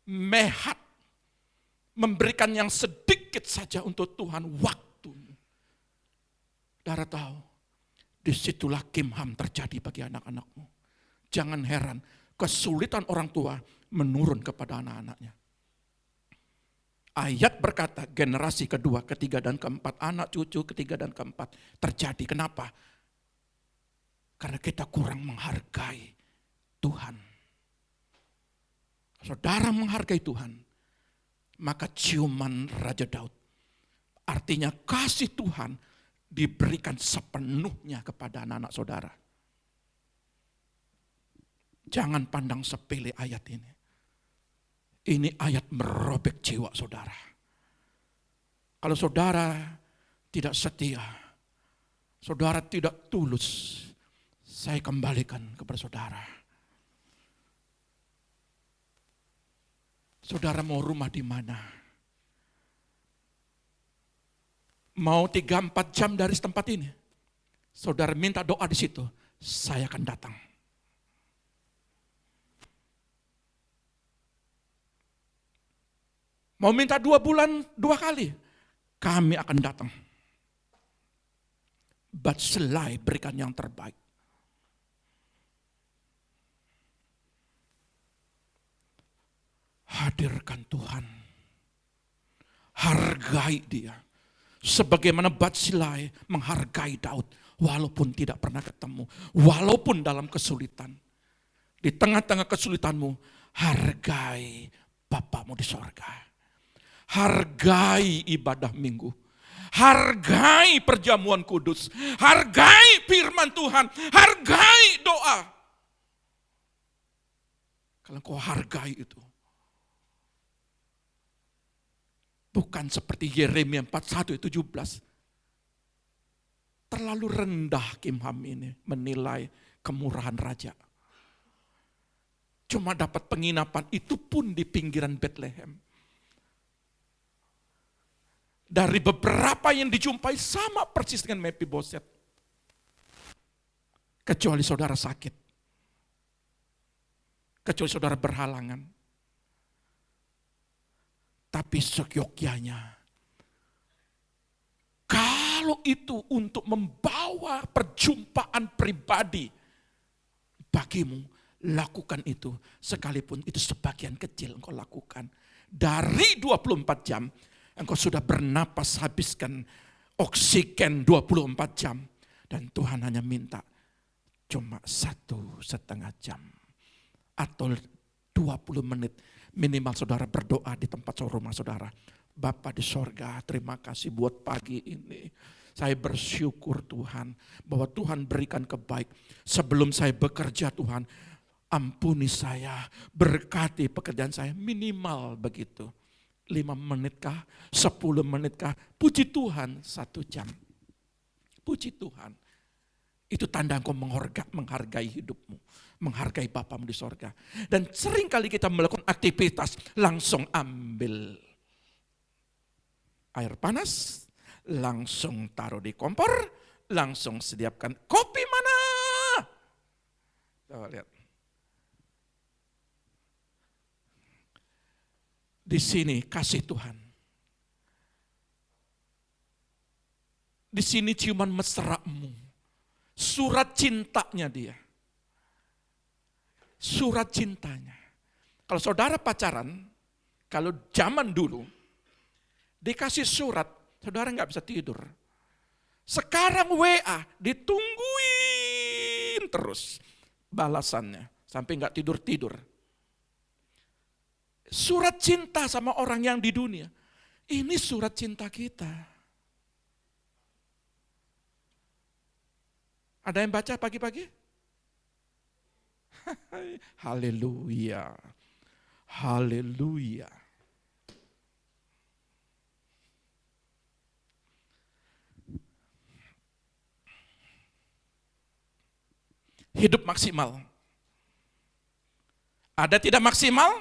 mehat, memberikan yang sedikit saja untuk Tuhan waktu. Saudara tahu, disitulah kimham terjadi bagi anak-anakmu. Jangan heran, kesulitan orang tua menurun kepada anak-anaknya. Ayat berkata generasi kedua, ketiga, dan keempat, anak cucu ketiga dan keempat terjadi. Kenapa? Karena kita kurang menghargai Tuhan. Saudara menghargai Tuhan, maka ciuman Raja Daud, artinya kasih Tuhan diberikan sepenuhnya kepada anak-anak saudara. Jangan pandang sepele ayat ini. Ini ayat merobek jiwa saudara. Kalau saudara tidak setia, saudara tidak tulus, saya kembalikan kepada saudara. Saudara mau rumah di mana? Mau 3-4 jam dari tempat ini? Saudara minta doa di situ, saya akan datang. Mau minta 2 bulan 2 kali, kami akan datang. Batselai berikan yang terbaik. Hadirkan Tuhan. Hargai dia. Sebagaimana Batsilai menghargai Daud. Walaupun tidak pernah ketemu. Walaupun dalam kesulitan. Di tengah-tengah kesulitanmu, hargai Bapamu di sorga. Hargai ibadah minggu. Hargai perjamuan kudus. Hargai firman Tuhan. Hargai doa. Kalau kau hargai itu. Bukan seperti Yeremia 41:17. Terlalu rendah Kimham ini menilai kemurahan raja. Cuma dapat penginapan itu pun di pinggiran Bethlehem. Dari beberapa yang dijumpai sama persis dengan Mephiboset. Kecuali saudara sakit. Kecuali saudara berhalangan. Tapi seyogyanya, kalau itu untuk membawa perjumpaan pribadi bagimu, lakukan itu. Sekalipun itu sebagian kecil engkau lakukan. Dari 24 jam, engkau sudah bernapas habiskan oksigen 24 jam. Dan Tuhan hanya minta cuma 1,5 jam. Atau 20 menit. Minimal saudara berdoa di tempat rumah saudara. Bapa di sorga, terima kasih buat pagi ini. Saya bersyukur Tuhan bahwa Tuhan berikan kebaik. Sebelum saya bekerja Tuhan, ampuni saya, berkati pekerjaan saya. Minimal begitu. 5 menitkah, 10 menitkah, puji Tuhan 1 jam. Puji Tuhan. Itu tanda engkau menghargai hidupmu. Menghargai Bapamu di sorga. Dan sering kali kita melakukan aktivitas, langsung ambil air panas, langsung taruh di kompor, langsung sediakan kopi mana. Coba lihat. Di sini kasih Tuhan. Di sini ciuman mesramu. Surat cintanya dia. Surat cintanya. Kalau saudara pacaran, kalau zaman dulu, dikasih surat, saudara nggak bisa tidur. Sekarang WA, ditungguin terus balasannya. sampai nggak tidur-tidur. Surat cinta sama orang yang di dunia. Ini surat cinta kita. Ada yang baca pagi-pagi? Haleluya. Haleluya. Hidup maksimal. Ada tidak maksimal?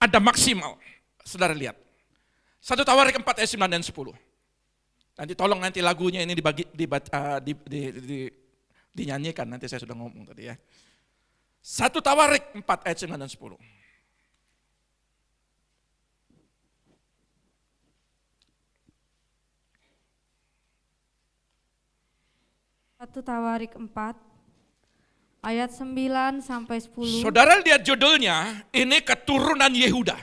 Ada maksimal. Saudara lihat. 1 Tawarik 4 ayat 9 dan 10. Nanti tolong nanti lagunya ini dinyanyikan, nanti saya sudah ngomong tadi ya. 1 Tawarik 4 ayat 9 dan 10. Satu Tawarik 4 ayat 9 sampai 10. Saudara lihat judulnya, ini keturunan Yehuda.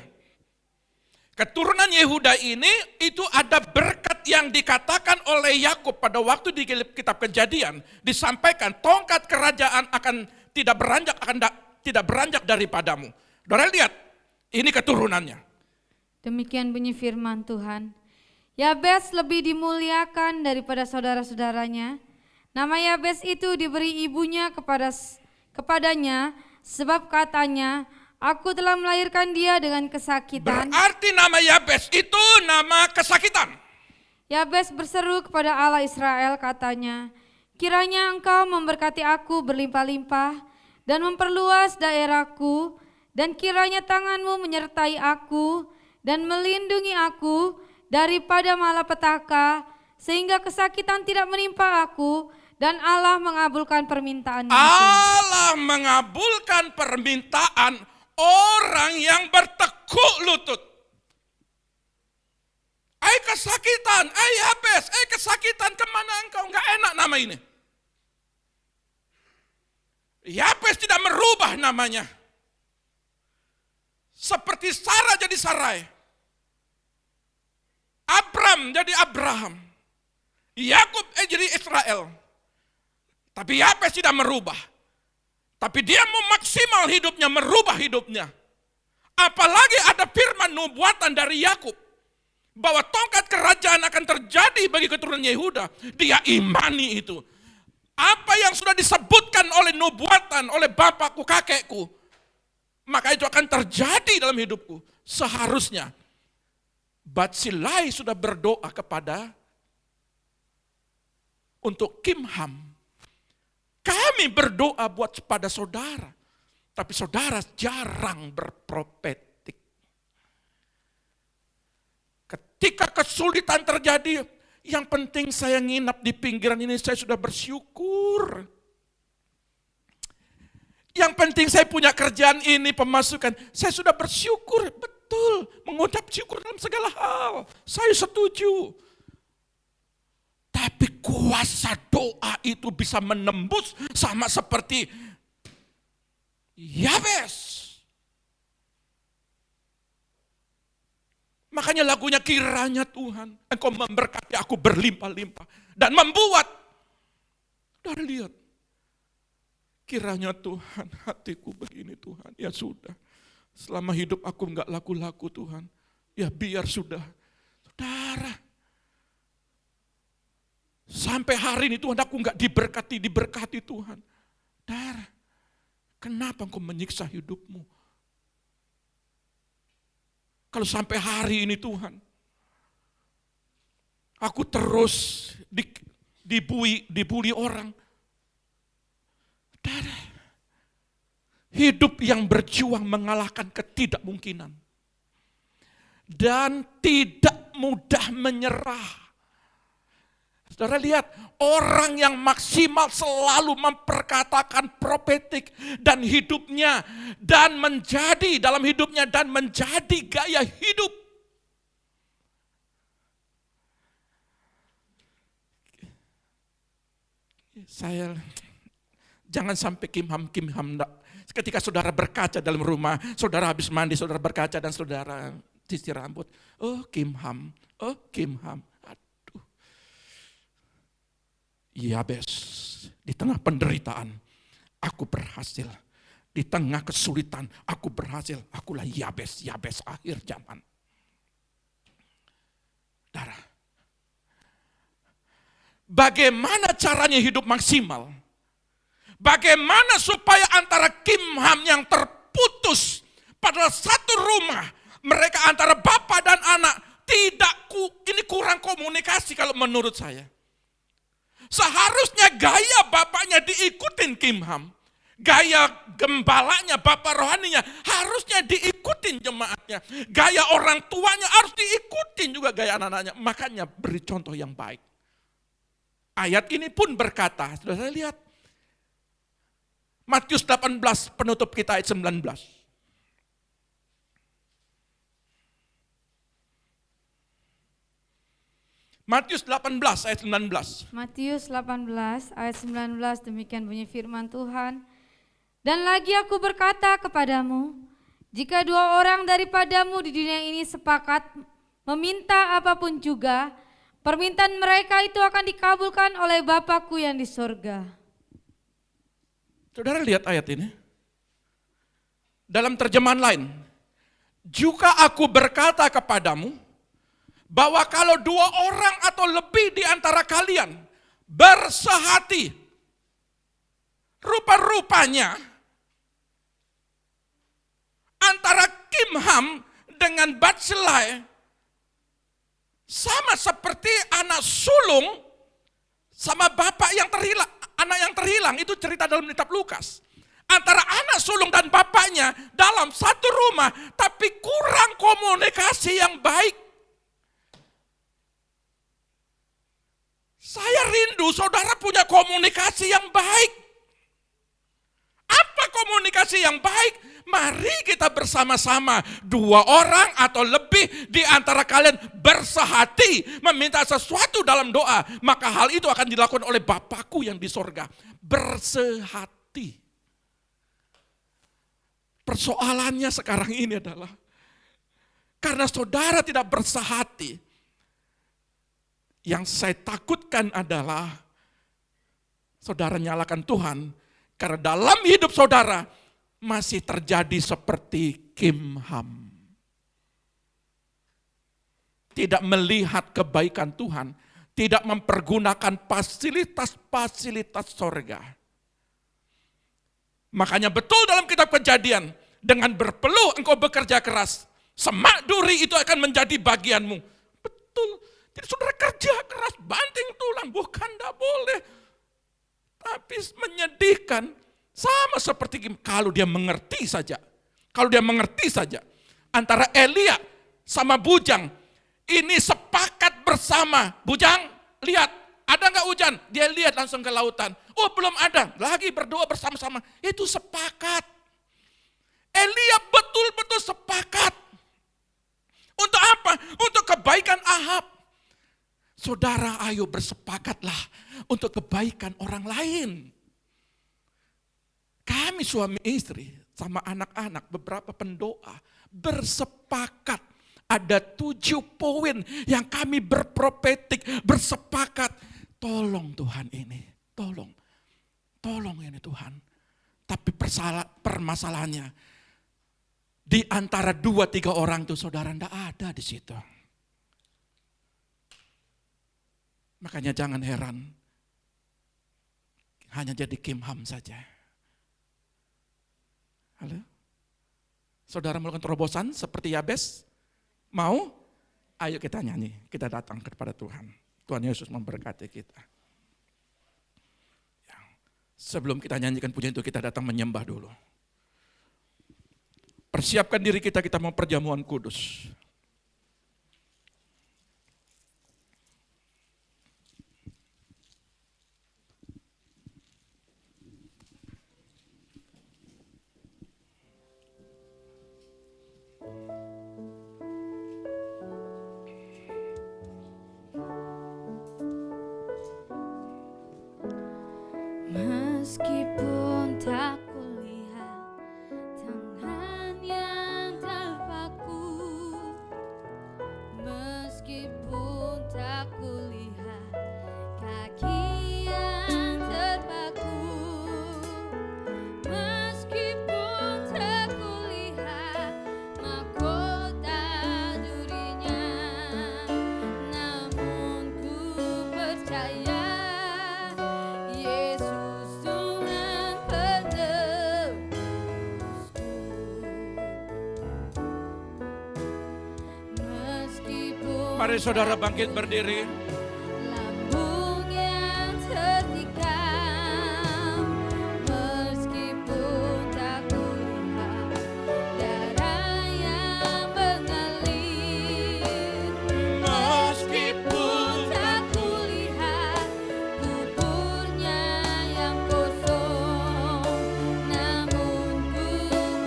Keturunan Yehuda ini itu ada berkat yang dikatakan oleh Yakub pada waktu di kitab Kejadian, disampaikan tongkat kerajaan akan tidak beranjak daripadamu. Saudara lihat, ini keturunannya. Demikian bunyi firman Tuhan. Yabes lebih dimuliakan daripada saudara-saudaranya. Nama Yabes itu diberi ibunya kepadanya, sebab katanya, aku telah melahirkan dia dengan kesakitan. Berarti nama Yabes itu nama kesakitan. Yabes berseru kepada Allah Israel, katanya, kiranya engkau memberkati aku berlimpah-limpah dan memperluas daerahku, dan kiranya tanganmu menyertai aku dan melindungi aku daripada malapetaka, sehingga kesakitan tidak menimpa aku. Dan Allah mengabulkan permintaan itu. Allah mengabulkan permintaan orang yang bertekuk lutut. Kesakitan, Yabes, kesakitan, kemana engkau? Enggak enak nama ini. Yabes tidak merubah namanya. Seperti Sarah jadi Sarai. Abram jadi Abraham. Yakub jadi Israel. Tapi Yabes tidak merubah. Tapi dia mau maksimal hidupnya, merubah hidupnya. Apalagi ada firman nubuatan dari Yakub bahwa tongkat kerajaan akan terjadi bagi keturunan Yehuda. Dia imani itu. Apa yang sudah disebutkan oleh nubuatan, oleh bapakku, kakekku, maka itu akan terjadi dalam hidupku. Seharusnya Batsilai sudah berdoa untuk Kimham. Kami berdoa buat pada saudara, tapi saudara jarang berprofetik. Ketika kesulitan terjadi, yang penting saya nginap di pinggiran ini, saya sudah bersyukur. Yang penting saya punya kerjaan ini, pemasukan, saya sudah bersyukur, betul, mengucap syukur dalam segala hal. Saya setuju. Tapi kuasa doa itu bisa menembus sama seperti Yabes. Makanya lagunya, kiranya Tuhan Engkau memberkati aku berlimpah-limpah dan membuat. Saudara lihat, kiranya Tuhan, hatiku begini Tuhan, ya sudah. Selama hidup aku enggak laku-laku Tuhan, ya biar sudah. Saudara, sampai hari ini Tuhan aku enggak diberkati Tuhan. Saudara, kenapa engkau menyiksa hidupmu? Kalau sampai hari ini Tuhan, aku terus dibully orang. Saudara, hidup yang berjuang mengalahkan ketidakmungkinan. Dan tidak mudah menyerah. Saudara lihat, orang yang maksimal selalu memperkatakan profetik dan hidupnya, dan menjadi dalam hidupnya, dan menjadi gaya hidup. Saya jangan sampai Kimham. Ketika saudara berkaca dalam rumah, saudara habis mandi, saudara berkaca dan saudara sisir rambut. Oh Kimham. Aduh. Yabes, di tengah penderitaan, aku berhasil Di tengah kesulitan, aku berhasil. Akulah Yabes akhir zaman. Saudara, bagaimana caranya hidup maksimal? Bagaimana supaya antara Kimham yang terputus pada satu rumah, mereka antara bapak dan anak, ini kurang komunikasi kalau menurut saya. Seharusnya gaya bapaknya diikutin Kimham. Gaya gembalanya, bapak rohaninya harusnya diikutin jemaatnya. Gaya orang tuanya harus diikutin juga gaya anak-anaknya. Makanya beri contoh yang baik. Ayat ini pun berkata, sudah saya lihat. Matius 18 penutup kita ayat 19. Matius 18 ayat 19. Matius 18 ayat 19, demikian bunyi firman Tuhan. Dan lagi aku berkata kepadamu, jika dua orang daripadamu di dunia ini sepakat meminta apapun juga, permintaan mereka itu akan dikabulkan oleh Bapakku yang di sorga. Saudara lihat ayat ini. Dalam terjemahan lain, juga aku berkata kepadamu, bahwa kalau dua orang atau lebih di antara kalian bersehati, rupa-rupanya antara Kimham dengan Barzillai sama seperti anak sulung sama bapak yang terhilang, anak yang terhilang, itu cerita dalam kitab Lukas. Antara anak sulung dan bapaknya dalam satu rumah, tapi kurang komunikasi yang baik. Saya rindu saudara punya komunikasi yang baik. Apa komunikasi yang baik? Mari kita bersama-sama, dua orang atau lebih di antara kalian bersehati meminta sesuatu dalam doa, maka hal itu akan dilakukan oleh Bapakku yang di sorga. Bersehati. Persoalannya sekarang ini adalah karena saudara tidak bersehati. Yang saya takutkan adalah saudara nyalakan Tuhan karena dalam hidup saudara masih terjadi seperti Kimham. Tidak melihat kebaikan Tuhan, tidak mempergunakan fasilitas-fasilitas sorga. Makanya betul dalam kitab Kejadian, dengan berpeluh engkau bekerja keras, semak duri itu akan menjadi bagianmu. Betul. Jadi saudara kerja keras, banting tulang, bukan tidak boleh. Tapi menyedihkan, sama seperti kalau dia mengerti saja. Kalau dia mengerti saja. Antara Elia sama Bujang, ini sepakat bersama. Bujang, lihat, ada nggak hujan? Dia lihat langsung ke lautan. Oh belum ada, lagi berdoa bersama-sama. Itu sepakat. Elia betul-betul sepakat. Untuk apa? Untuk kebaikan Ahab. Saudara, ayo bersepakatlah untuk kebaikan orang lain. Kami suami istri sama anak-anak, beberapa pendoa bersepakat. Ada 7 poin yang kami berprofetik, bersepakat. Tolong Tuhan ini, tolong ini Tuhan. Tapi permasalahannya, di antara 2-3 orang itu saudara tidak ada di situ. Makanya jangan heran, hanya jadi Kimham saja. Halo? Saudara melakukan terobosan seperti Yabes? Mau? Ayo kita nyanyi, kita datang kepada Tuhan. Tuhan Yesus memberkati kita. Ya. Sebelum kita nyanyikan pujian itu, kita datang menyembah dulu. Persiapkan diri kita mau perjamuan kudus. Meskipun tak kulihat tangan yang terpaku, meskipun tak kulihat kaki yang terpaku, meskipun Mari saudara bangkit berdiri. Lambung yang tertikam, meskipun tak kulihat darah yang mengalir, meskipun tak kulihat kuburnya yang kosong, namun ku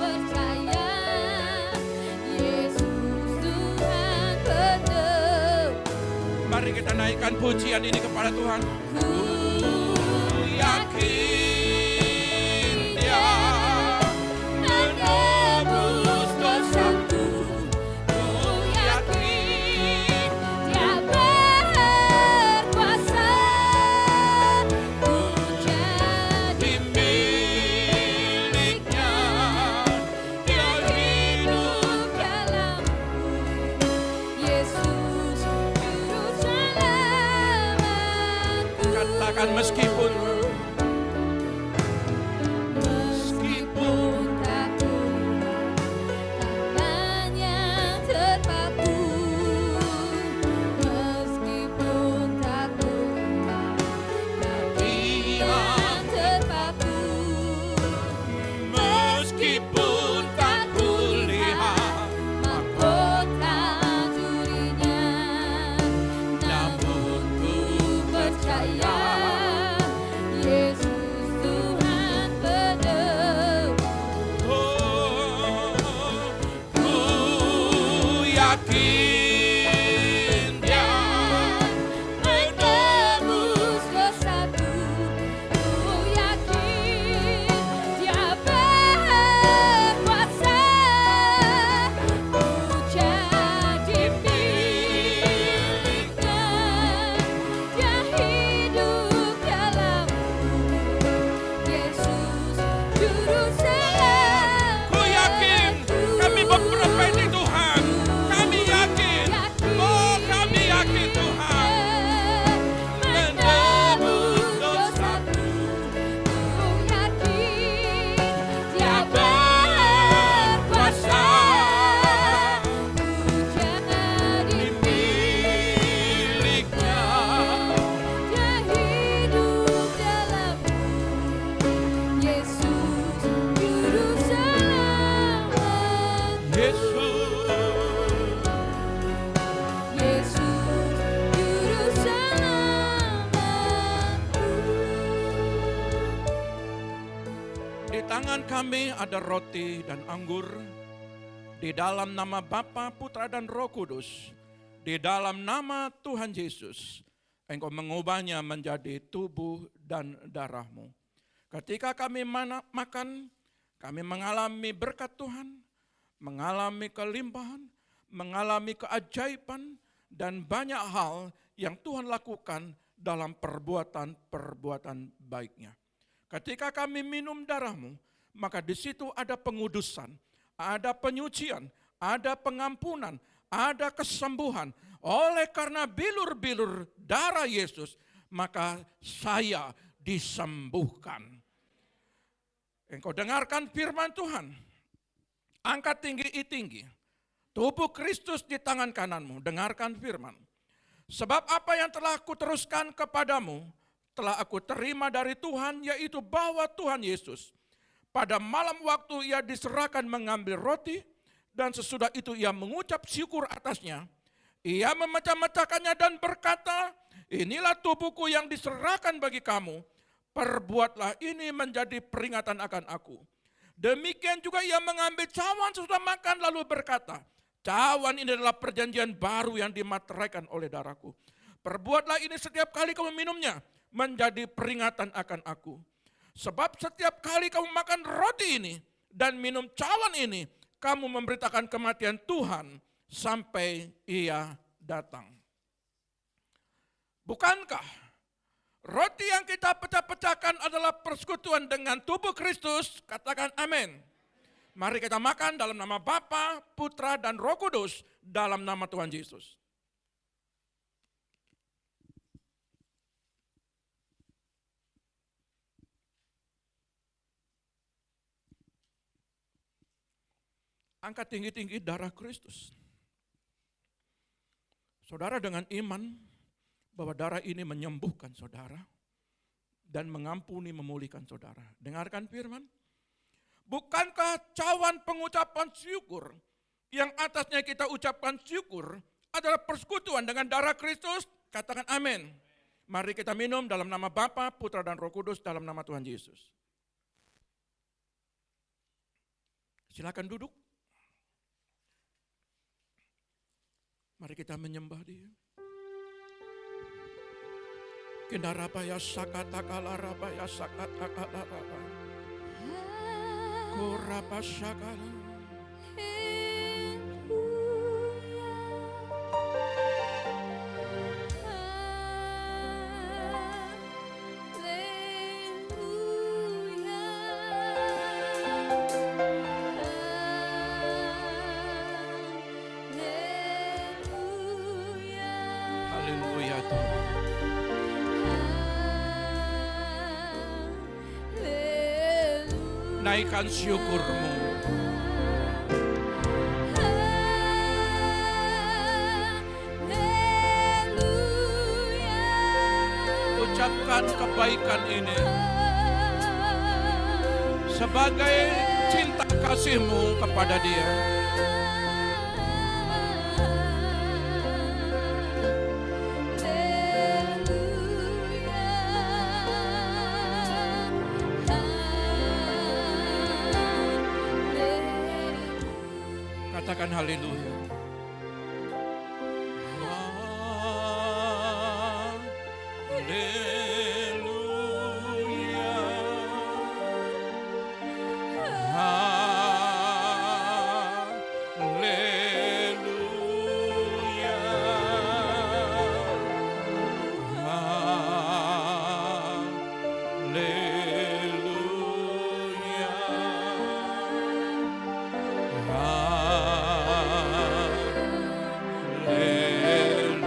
percaya Yesus Tuhan penuh. Mari kita naikkan pujian ini kepada Tuhan. Ku yakin Dia menebus dosaku. Ku yakin Dia berkuasa, ku jadi miliknya. Dia hidup dalamku. Yesus Juru Selamatku. Katakan meskipun tak kulihat tangan yang terpaku, meskipun tak kulihat kaki yang terpaku, meskipun tak kulihat mahkota durinya, namun ku percaya Yesus Tuhan penuh. ku yakin Dia Menebus dosaku, ku yakin Dia berkuasa, ku jadi miliknya, Dia hidup dalamku. Yesus Juru Selamatku. Ku yakin kami memperbaiki Tuhan. Kami yakin. Oh, kami yakin Tuhan menebus dosaku. Ku yakin Dia berkuasa, ku jadi miliknya. Dia hidup dalamku. Yesus Juru Selamatku. Yesus Juru Selamatku. Di tangan kami ada roti dan anggur. Di dalam nama Bapa, Putra dan Roh Kudus. Di dalam nama Tuhan Yesus. Engkau mengubahnya menjadi tubuh dan darah-Mu. Ketika kami makan, kami mengalami berkat Tuhan, mengalami kelimpahan, mengalami keajaiban, dan banyak hal yang Tuhan lakukan dalam perbuatan-perbuatan baiknya. Ketika kami minum darah-Mu, maka di situ ada pengudusan, ada penyucian, ada pengampunan, ada kesembuhan. Oleh karena bilur-bilur darah Yesus, maka saya disembuhkan. Engkau dengarkan firman Tuhan. Angkat tinggi. Tubuh Kristus di tangan kananmu. Dengarkan firman. Sebab apa yang telah aku teruskan kepadamu, telah aku terima dari Tuhan, yaitu bahwa Tuhan Yesus pada malam waktu ia diserahkan mengambil roti, dan sesudah itu ia mengucap syukur atasnya. Ia memecah-mecahkannya dan berkata, inilah tubuhku yang diserahkan bagi kamu. Perbuatlah ini menjadi peringatan akan aku. Demikian juga ia mengambil cawan sesudah makan lalu berkata, cawan ini adalah perjanjian baru yang dimateraikan oleh darahku. Perbuatlah ini setiap kali kamu minumnya menjadi peringatan akan aku. Sebab setiap kali kamu makan roti ini dan minum cawan ini, kamu memberitakan kematian Tuhan sampai ia datang. Bukankah roti yang kita pecah-pecahkan adalah persekutuan dengan tubuh Kristus? Katakan amin. Mari kita makan dalam nama Bapa, Putra, dan Roh Kudus dalam nama Tuhan Yesus. Angkat tinggi-tinggi darah Kristus. Saudara dengan iman bahwa darah ini menyembuhkan saudara dan mengampuni, memulihkan saudara. Dengarkan firman. Bukankah cawan pengucapan syukur yang atasnya kita ucapkan syukur adalah persekutuan dengan darah Kristus? Katakan amin. Mari kita minum dalam nama Bapa, Putra dan Roh Kudus dalam nama Tuhan Yesus. Silakan duduk. Mari kita menyembah Dia. Kindarabaya sakatakalabaya sakatakalabaya. Koraba sakala. Haleluya Tuhan. Naikkan syukurmu. Ucapkan kebaikan ini sebagai cinta kasihmu kepada Dia. Katakan haleluya. Haleluya. Haleluya.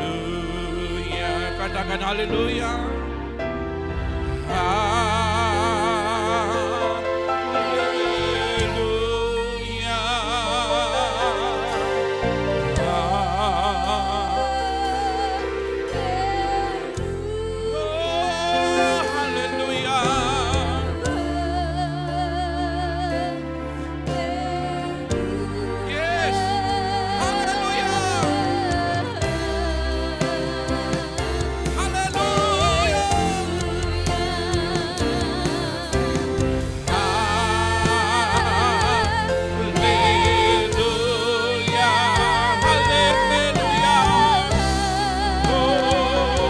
Haleluya. Katakan haleluya. Haleluya. Oh, haleluya. Yes. Haleluya. Haleluya. Haleluya. Haleluya. Oh,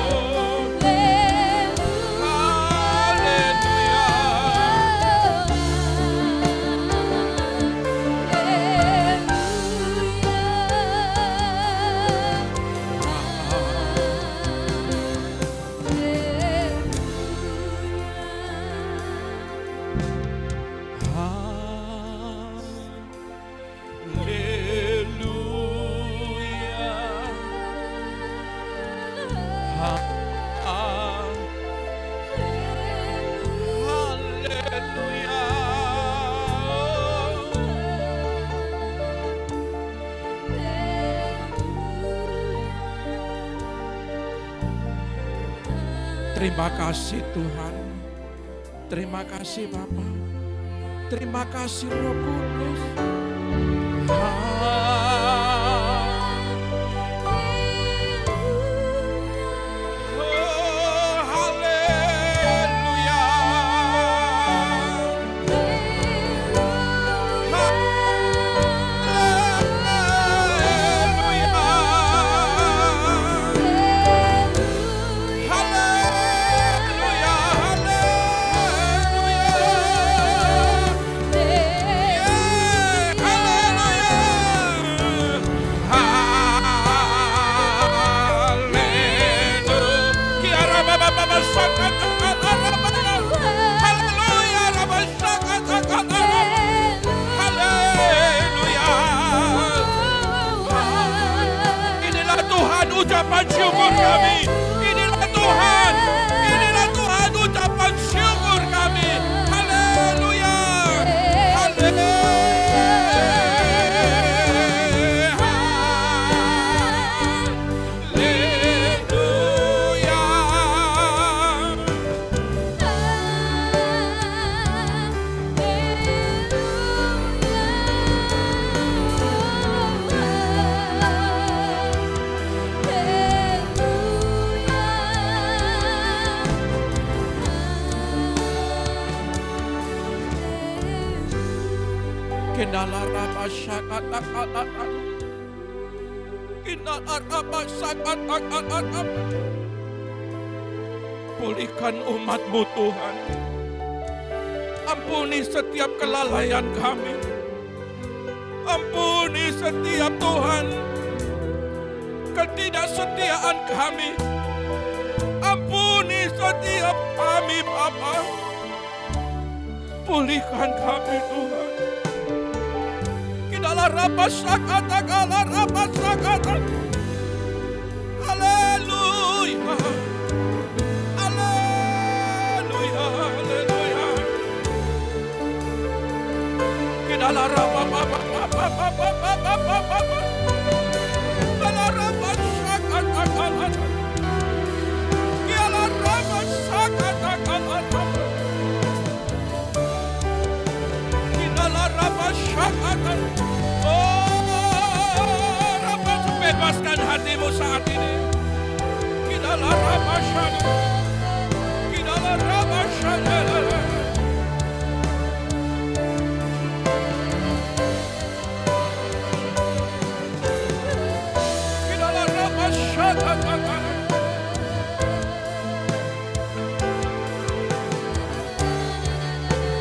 terima kasih Tuhan. Terima kasih Bapa. Terima kasih Roh Kudus. Oh, haleluya. Haleluya. Kendala raba syakata kalata. Kendala raba syakata kalata. Pulihkan umat-Mu Tuhan. Ampuni setiap kelalaian kami. Ampuni setiap Tuhan ketidaksetiaan kami. Ampuni setiap kami Bapa. Pulihkan kami Tuhan. Kidala raba sakata kala raba sakata. Haleluya. Haleluya. Haleluya. Kidala raba baba baba baba baba baba. Kidala raba sakata kala. Kidala raba sakata kala. Oh, Rabbah, bebaskan hatimu saat ini. Kidalah Rabbah syani. Kidalah Rabbah syani. Kidalah Rabbah syani.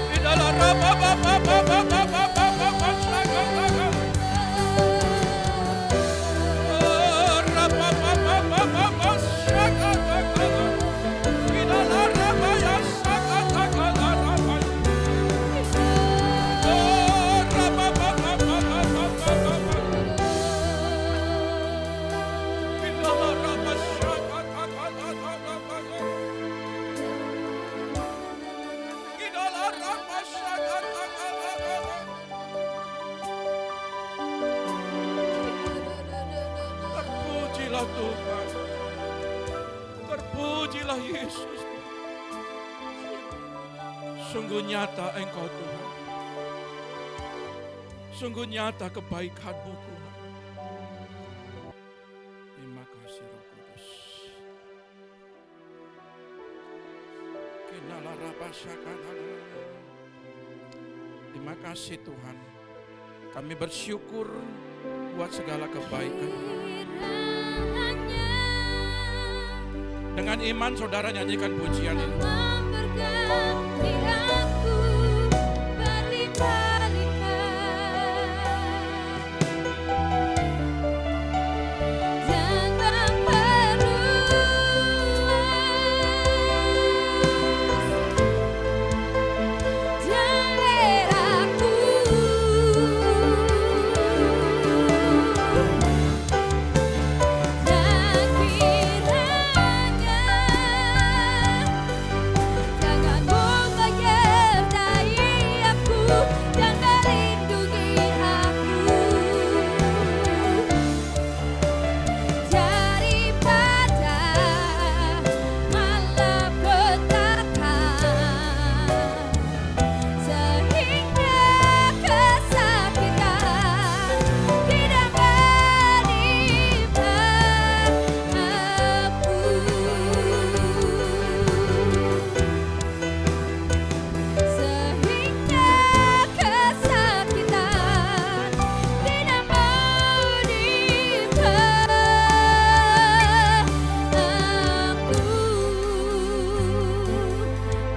Kidalah Rabbah baba. Terpujilah Tuhan. Terpujilah Yesus. Sungguh nyata Engkau Tuhan. Sungguh nyata kebaikan-Mu Tuhan. Terima kasih Roh Kudus. Terima kasih Tuhan. Kami bersyukur buat segala kebaikan. Dengan iman saudara nyanyikan pujian ini. Memberkati aku berlimpah-limpah dan memperluas daerahku. Dan kiranya tangan-Mu menyertai aku dan melindungi aku daripada malapetaka, sehingga kesakitan tidak menimpa aku. Sehingga kesakitan tidak menimpa aku.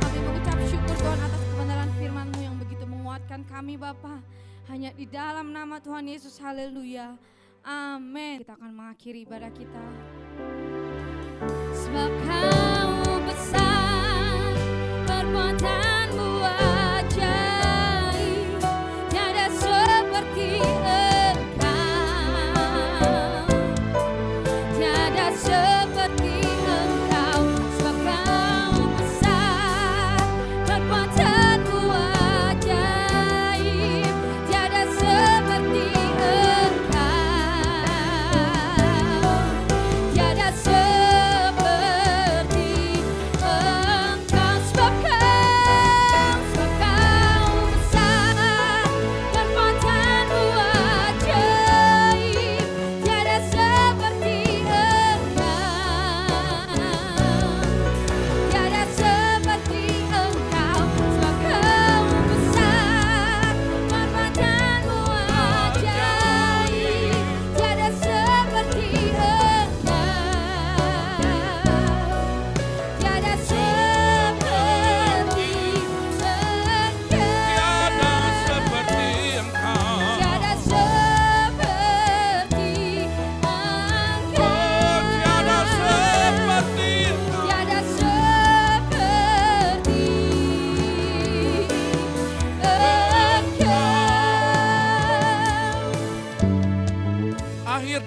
Kami mengucap syukur Tuhan atas kebenaran firman-Mu yang begitu menguatkan kami Bapa. Hanya di dalam nama Tuhan Yesus, haleluya. Amin. Kita akan mengakhiri ibadah kita. Sebab Kau besar, perbuatan-Mu ajaib, tiada seperti Engkau, tiada seperti Engkau. Sebab Kau besar, perbuatan-Mu ajaib, tiada seperti Engkau, tiada seperti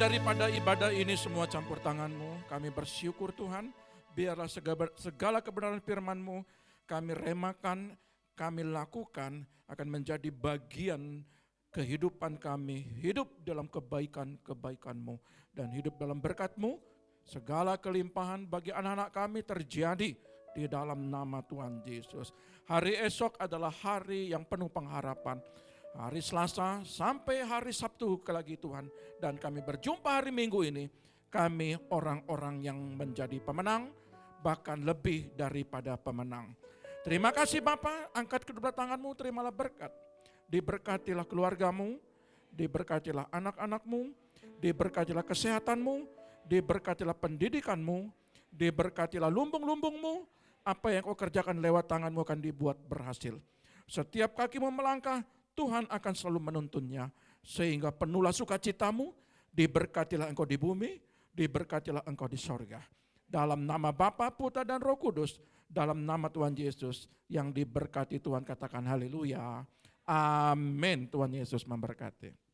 daripada ibadah ini semua campur tangan-Mu. Kami bersyukur Tuhan, biarlah segala kebenaran firman-Mu kami remakan, kami lakukan akan menjadi bagian kehidupan kami, hidup dalam kebaikan-kebaikan-Mu dan hidup dalam berkat-Mu. Segala kelimpahan bagi anak-anak kami terjadi di dalam nama Tuhan Yesus. Hari esok adalah hari yang penuh pengharapan. Hari Selasa sampai hari Sabtu lagi Tuhan. Dan kami berjumpa hari Minggu ini. Kami orang-orang yang menjadi pemenang, bahkan lebih daripada pemenang. Terima kasih Bapa, angkat kedua tanganmu, terimalah berkat. Diberkatilah keluargamu, diberkatilah anak-anakmu, diberkatilah kesehatanmu, diberkatilah pendidikanmu, diberkatilah lumbung-lumbungmu. Apa yang kau kerjakan lewat tanganmu akan dibuat berhasil. Setiap kakimu melangkah, Tuhan akan selalu menuntunnya. Sehingga penuhlah sukacitamu, diberkatilah engkau di bumi, diberkatilah engkau di sorga. Dalam nama Bapa, Putra dan Roh Kudus, dalam nama Tuhan Yesus yang diberkati Tuhan, katakan haleluya. Amin. Tuhan Yesus memberkati.